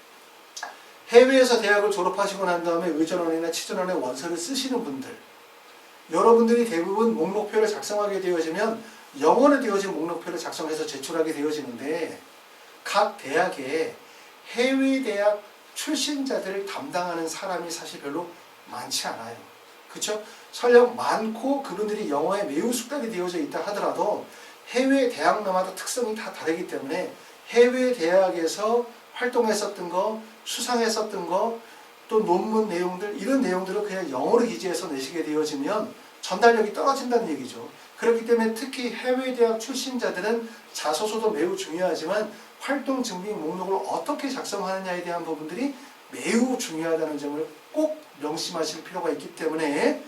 해외에서 대학을 졸업하시고 난 다음에 의전원이나 취전원의 원서를 쓰시는 분들, 여러분들이 대부분 목록표를 작성하게 되어지면 영어로 되어진 목록표를 작성해서 제출하게 되어지는데, 각 대학에 해외 대학 출신자들을 담당하는 사람이 사실 별로 많지 않아요. 그렇죠? 설령 많고 그분들이 영어에 매우 숙달이 되어져 있다 하더라도 해외 대학마다 특성이 다 다르기 때문에 해외 대학에서 활동했었던 거, 수상했었던 거, 또 논문 내용들, 이런 내용들을 그냥 영어로 기재해서 내시게 되어지면 전달력이 떨어진다는 얘기죠. 그렇기 때문에 특히 해외 대학 출신자들은 자소서도 매우 중요하지만 활동 증빙 목록을 어떻게 작성하느냐에 대한 부분들이 매우 중요하다는 점을 꼭 명심하실 필요가 있기 때문에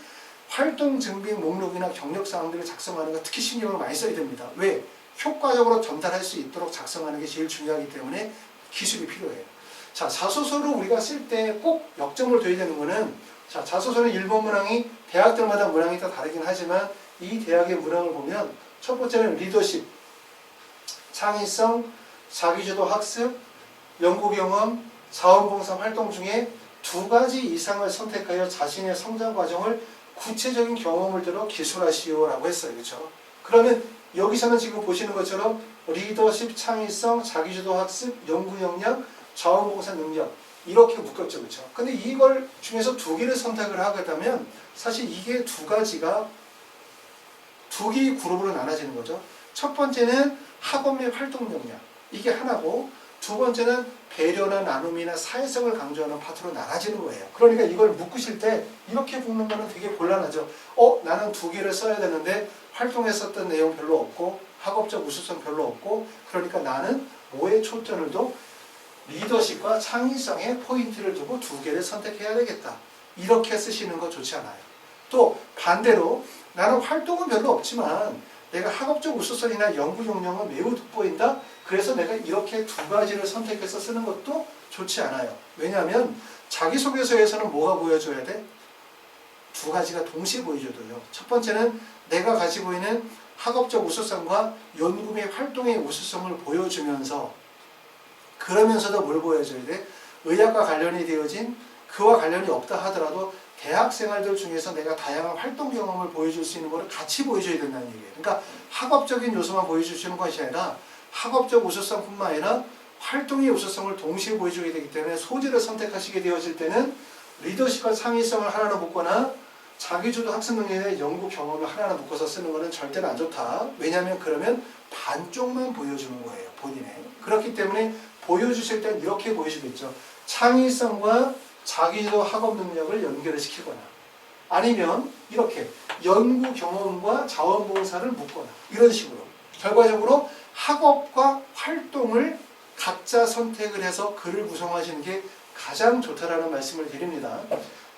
활동 증빙 목록이나 경력 사항들을 작성하는 거 특히 신경을 많이 써야 됩니다. 왜? 효과적으로 전달할 수 있도록 작성하는 게 제일 중요하기 때문에 기술이 필요해요. 자, 자소서를 우리가 쓸 때 꼭 역점을 둬야 되는 거는, 자, 자소서는 일본 문항이 대학들마다 문항이 다 다르긴 하지만 이 대학의 문항을 보면 첫 번째는 리더십, 창의성, 자기주도 학습, 연구 경험, 자원봉사 활동 중에 2가지 이상을 선택하여 자신의 성장 과정을 구체적인 경험을 들어 기술하시오라고 했어요. 그렇죠? 그러면 여기서는 지금 보시는 것처럼 리더십, 창의성, 자기주도 학습, 연구 역량, 자원봉사 능력 이렇게 묶였죠. 그렇죠? 근데 이걸 중에서 두 개를 선택을 하게 되면 사실 이게 두 가지가 두 개의 그룹으로 나눠지는 거죠. 첫 번째는 학업 및 활동 역량 이게 하나고 두 번째는 배려나 나눔이나 사회성을 강조하는 파트로 나눠지는 거예요. 그러니까 이걸 묶으실 때 이렇게 묶는 거는 되게 곤란하죠. 나는 두 개를 써야 되는데 활동에 썼던 내용 별로 없고 학업적 우수성 별로 없고 그러니까 나는 뭐에 초점을 둬? 리더십과 창의성에 포인트를 두고 두 개를 선택해야 되겠다. 이렇게 쓰시는 거 좋지 않아요. 또 반대로 나는 활동은 별로 없지만 내가 학업적 우수성이나 연구 역량은 매우 돋보인다. 그래서 내가 이렇게 두 가지를 선택해서 쓰는 것도 좋지 않아요. 왜냐하면 자기소개서에서는 뭐가 보여줘야 돼? 두 가지가 동시에 보여줘도요. 첫 번째는 내가 가지고 있는 학업적 우수성과 연구 및 활동의 우수성을 보여주면서 그러면서도 뭘 보여줘야 돼? 의학과 관련이 되어진 그와 관련이 없다 하더라도 대학생활들 중에서 내가 다양한 활동 경험을 보여줄 수 있는 것을 같이 보여줘야 된다는 얘기예요. 그러니까 학업적인 요소만 보여주시는 것이 아니라 학업적 우수성뿐만 아니라 활동의 우수성을 동시에 보여주게 되기 때문에 소재를 선택하시게 되어질 때는 리더십과 창의성을 하나로 묶거나 자기주도 학습 능력의 연구 경험을 하나로 묶어서 쓰는 것은 절대로 안 좋다. 왜냐하면 그러면 반쪽만 보여주는 거예요. 본인의. 그렇기 때문에 보여주실 땐 이렇게 보여주겠죠. 창의성과 자기주도 학업 능력을 연결을 시키거나 아니면 이렇게 연구 경험과 자원봉사를 묶거나 이런 식으로 결과적으로 학업과 활동을 각자 선택을 해서 글을 구성하시는 게 가장 좋다라는 말씀을 드립니다.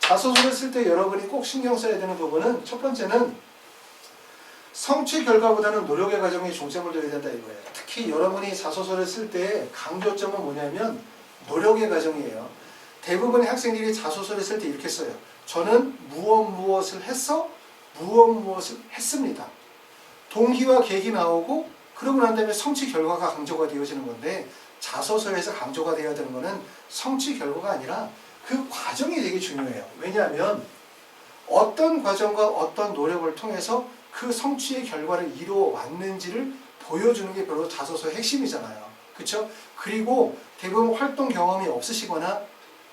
자소서를 쓸 때 여러분이 꼭 신경 써야 되는 부분은 첫 번째는 성취 결과보다는 노력의 과정에 중점을 둬야 된다 이거예요. 특히 여러분이 자소서를 쓸 때 강조점은 뭐냐면 노력의 과정이에요. 대부분의 학생들이 자소서를 쓸 때 이렇게 써요. 저는 무엇을 했어? 무엇을 했습니다. 동기와 계획이 나오고 그러고 난 다음에 성취 결과가 강조가 되어지는 건데 자소서에서 강조가 되어야 되는 거는 성취 결과가 아니라 그 과정이 되게 중요해요. 왜냐하면 어떤 과정과 어떤 노력을 통해서 그 성취의 결과를 이루어 왔는지를 보여주는 게 바로 자소서의 핵심이잖아요. 그렇죠? 그리고 대부분 활동 경험이 없으시거나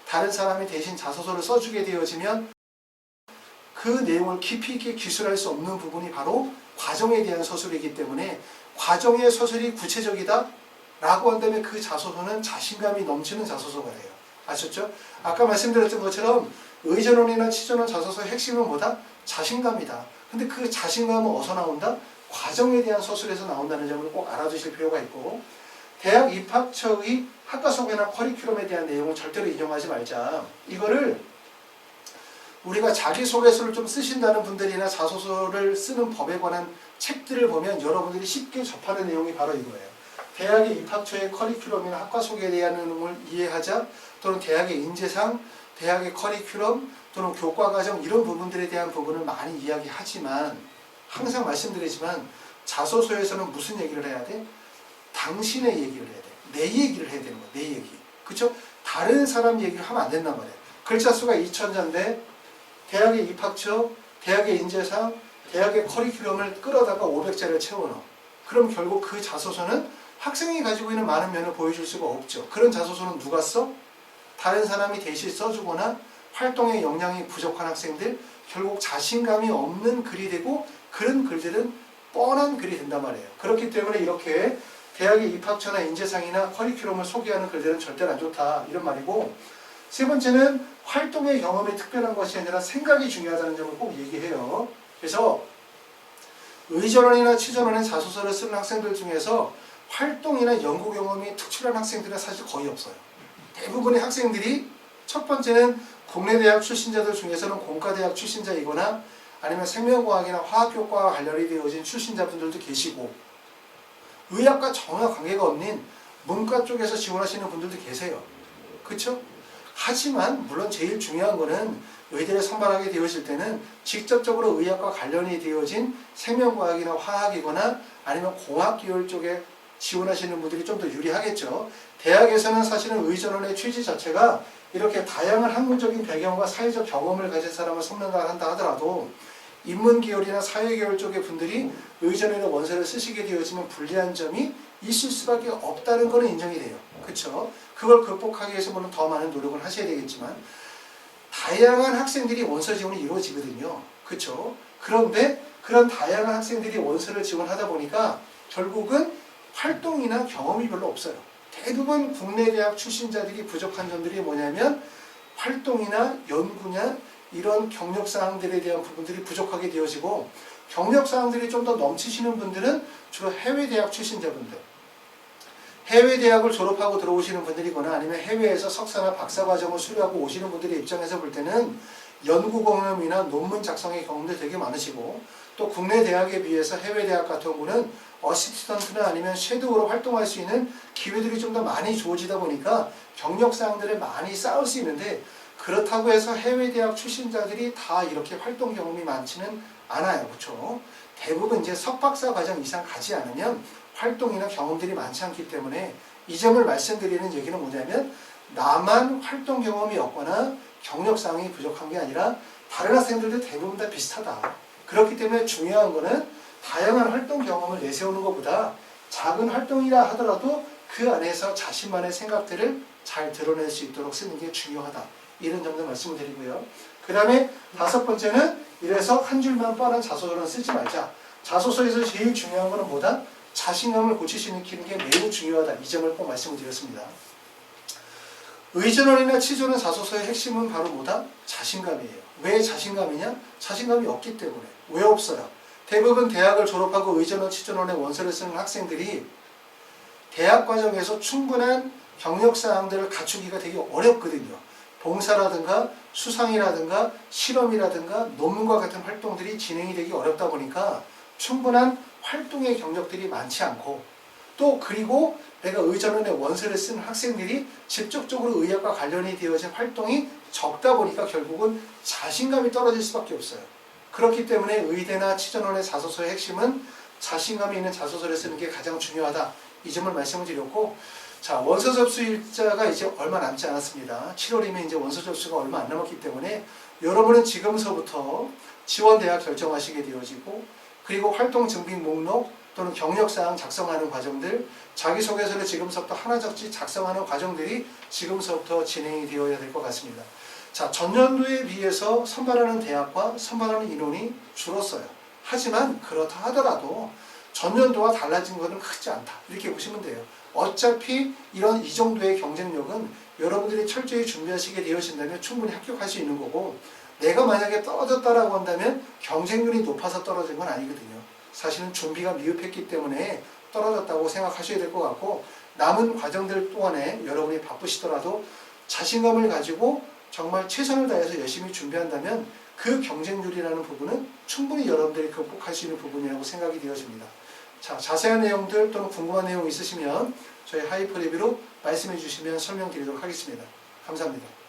다른 사람이 대신 자소서를 써주게 되어지면 그 내용을 깊이 있게 기술할 수 없는 부분이 바로 과정에 대한 서술이기 때문에 과정의 서술이 구체적이다 라고 한다면 그 자소서는 자신감이 넘치는 자소서가 돼요. 아셨죠? 아까 말씀드렸던 것처럼 의전원이나 치전원 자소서의 핵심은 뭐다? 자신감이다. 근데 그 자신감은 어디서 나온다? 과정에 대한 서술에서 나온다는 점을 꼭 알아두실 필요가 있고 대학 입학처의 학과 소개나 커리큘럼에 대한 내용은 절대로 인용하지 말자. 이거를 우리가 자기소개서를 좀 쓰신다는 분들이나 자소서를 쓰는 법에 관한 책들을 보면 여러분들이 쉽게 접하는 내용이 바로 이거예요. 대학의 입학처의 커리큘럼이나 학과 소개에 대한 내용을 이해하자 또는 대학의 인재상, 대학의 커리큘럼 또는 교과과정 이런 부분들에 대한 부분을 많이 이야기하지만 항상 말씀드리지만 자소서에서는 무슨 얘기를 해야 돼? 당신의 얘기를 해야 돼. 내 얘기를 해야 되는 거야. 내 얘기. 그쵸? 다른 사람 얘기를 하면 안 된단 말이야. 글자 수가 2000자인데 대학의 입학처, 대학의 인재상, 대학의 커리큘럼을 끌어다가 500자를 채워넣어. 그럼 결국 그 자소서는 학생이 가지고 있는 많은 면을 보여줄 수가 없죠. 그런 자소서는 누가 써? 다른 사람이 대신 써주거나 활동의 역량이 부족한 학생들, 결국 자신감이 없는 글이 되고 그런 글들은 뻔한 글이 된단 말이에요. 그렇기 때문에 이렇게 대학의 입학처나 인재상이나 커리큘럼을 소개하는 글들은 절대로 안 좋다 이런 말이고 세 번째는 활동의 경험이 특별한 것이 아니라 생각이 중요하다는 점을 꼭 얘기해요. 그래서 의전원이나 치전원의 자소서를 쓰는 학생들 중에서 활동이나 연구 경험이 특출한 학생들은 사실 거의 없어요. 대부분의 학생들이 첫 번째는 국내 대학 출신자들 중에서는 공과대학 출신자이거나 아니면 생명과학이나 화학교과와 관련이 되어진 출신자분들도 계시고 의학과 전혀 관계가 없는 문과 쪽에서 지원하시는 분들도 계세요. 그렇죠? 하지만 물론 제일 중요한 거는 의대를 선발하게 되어질 때는 직접적으로 의학과 관련이 되어진 생명과학이나 화학이거나 아니면 공학 계열 쪽에 지원하시는 분들이 좀 더 유리하겠죠. 대학에서는 사실은 의전원의 취지 자체가 이렇게 다양한 학문적인 배경과 사회적 경험을 가진 사람을 선명한다 하더라도 인문계열이나 사회계열 쪽의 분들이 의전이나 원서를 쓰시게 되어지면 불리한 점이 있을 수밖에 없다는 것은 인정이 돼요. 그렇죠? 그걸 극복하기 위해서 물론 더 많은 노력을 하셔야 되겠지만 다양한 학생들이 원서 지원이 이루어지거든요. 그렇죠? 그런데 그런 다양한 학생들이 원서를 지원하다 보니까 결국은 활동이나 경험이 별로 없어요. 대부분 국내 대학 출신자들이 부족한 점들이 뭐냐면 활동이나 연구냐 이런 경력사항들에 대한 부분들이 부족하게 되어지고 경력사항들이 좀 더 넘치시는 분들은 주로 해외대학 출신자분들 해외대학을 졸업하고 들어오시는 분들이거나 아니면 해외에서 석사나 박사과정을 수료하고 오시는 분들의 입장에서 볼 때는 연구 경험이나 논문 작성의 경험도 되게 많으시고 또 국내 대학에 비해서 해외대학 같은 경우는 어시스턴트나 아니면 섀도우로 활동할 수 있는 기회들이 좀 더 많이 주어지다 보니까 경력사항들을 많이 쌓을 수 있는데 그렇다고 해서 해외대학 출신자들이 다 이렇게 활동 경험이 많지는 않아요. 그렇죠? 대부분 이제 석박사 과정 이상 가지 않으면 활동이나 경험들이 많지 않기 때문에 이 점을 말씀드리는 얘기는 뭐냐면 나만 활동 경험이 없거나 경력사항이 부족한 게 아니라 다른 학생들도 대부분 다 비슷하다. 그렇기 때문에 중요한 거는 다양한 활동 경험을 내세우는 것보다 작은 활동이라 하더라도 그 안에서 자신만의 생각들을 잘 드러낼 수 있도록 쓰는 게 중요하다. 이런 점도 말씀을 드리고요. 그 다음에 5번째는 이래서 한 줄만 뻔한 자소서는 쓰지 말자. 자소서에서 제일 중요한 거는 뭐다? 자신감을 고치시키는 게 매우 중요하다. 이 점을 꼭 말씀을 드렸습니다. 의전원이나 치조는 자소서의 핵심은 바로 뭐다? 자신감이에요. 왜 자신감이냐? 자신감이 없기 때문에. 왜 없어요? 대부분 대학을 졸업하고 의전원, 치전원의 원서를 쓰는 학생들이 대학 과정에서 충분한 경력사항들을 갖추기가 되게 어렵거든요. 봉사라든가 수상이라든가 실험이라든가 논문과 같은 활동들이 진행이 되기 어렵다 보니까 충분한 활동의 경력들이 많지 않고 또 그리고 내가 의전원의 원서를 쓴 학생들이 직접적으로 의학과 관련이 되어진 활동이 적다 보니까 결국은 자신감이 떨어질 수밖에 없어요. 그렇기 때문에 의대나 치전원의 자소서의 핵심은 자신감이 있는 자소서를 쓰는 게 가장 중요하다. 이 점을 말씀을 드렸고 자, 원서 접수 일자가 이제 얼마 남지 않았습니다. 7월이면 이제 원서 접수가 얼마 안 남았기 때문에 여러분은 지금서부터 지원 대학 결정하시게 되어지고 그리고 활동 증빙 목록 또는 경력사항 작성하는 과정들 자기소개서를 지금서부터 하나적씩 작성하는 과정들이 지금서부터 진행이 되어야 될 것 같습니다. 자, 전년도에 비해서 선발하는 대학과 선발하는 인원이 줄었어요. 하지만 그렇다 하더라도 전년도와 달라진 것은 크지 않다. 이렇게 보시면 돼요. 어차피 이 정도의 경쟁력은 여러분들이 철저히 준비하시게 되어진다면 충분히 합격할 수 있는 거고 내가 만약에 떨어졌다라고 한다면 경쟁률이 높아서 떨어진 건 아니거든요. 사실은 준비가 미흡했기 때문에 떨어졌다고 생각하셔야 될 것 같고 남은 과정들 동안에 여러분이 바쁘시더라도 자신감을 가지고 정말 최선을 다해서 열심히 준비한다면 그 경쟁률이라는 부분은 충분히 여러분들이 극복할 수 있는 부분이라고 생각이 되어집니다. 자, 자세한 내용들 또는 궁금한 내용 있으시면 저희 하이퍼 리뷰로 말씀해 주시면 설명드리도록 하겠습니다. 감사합니다.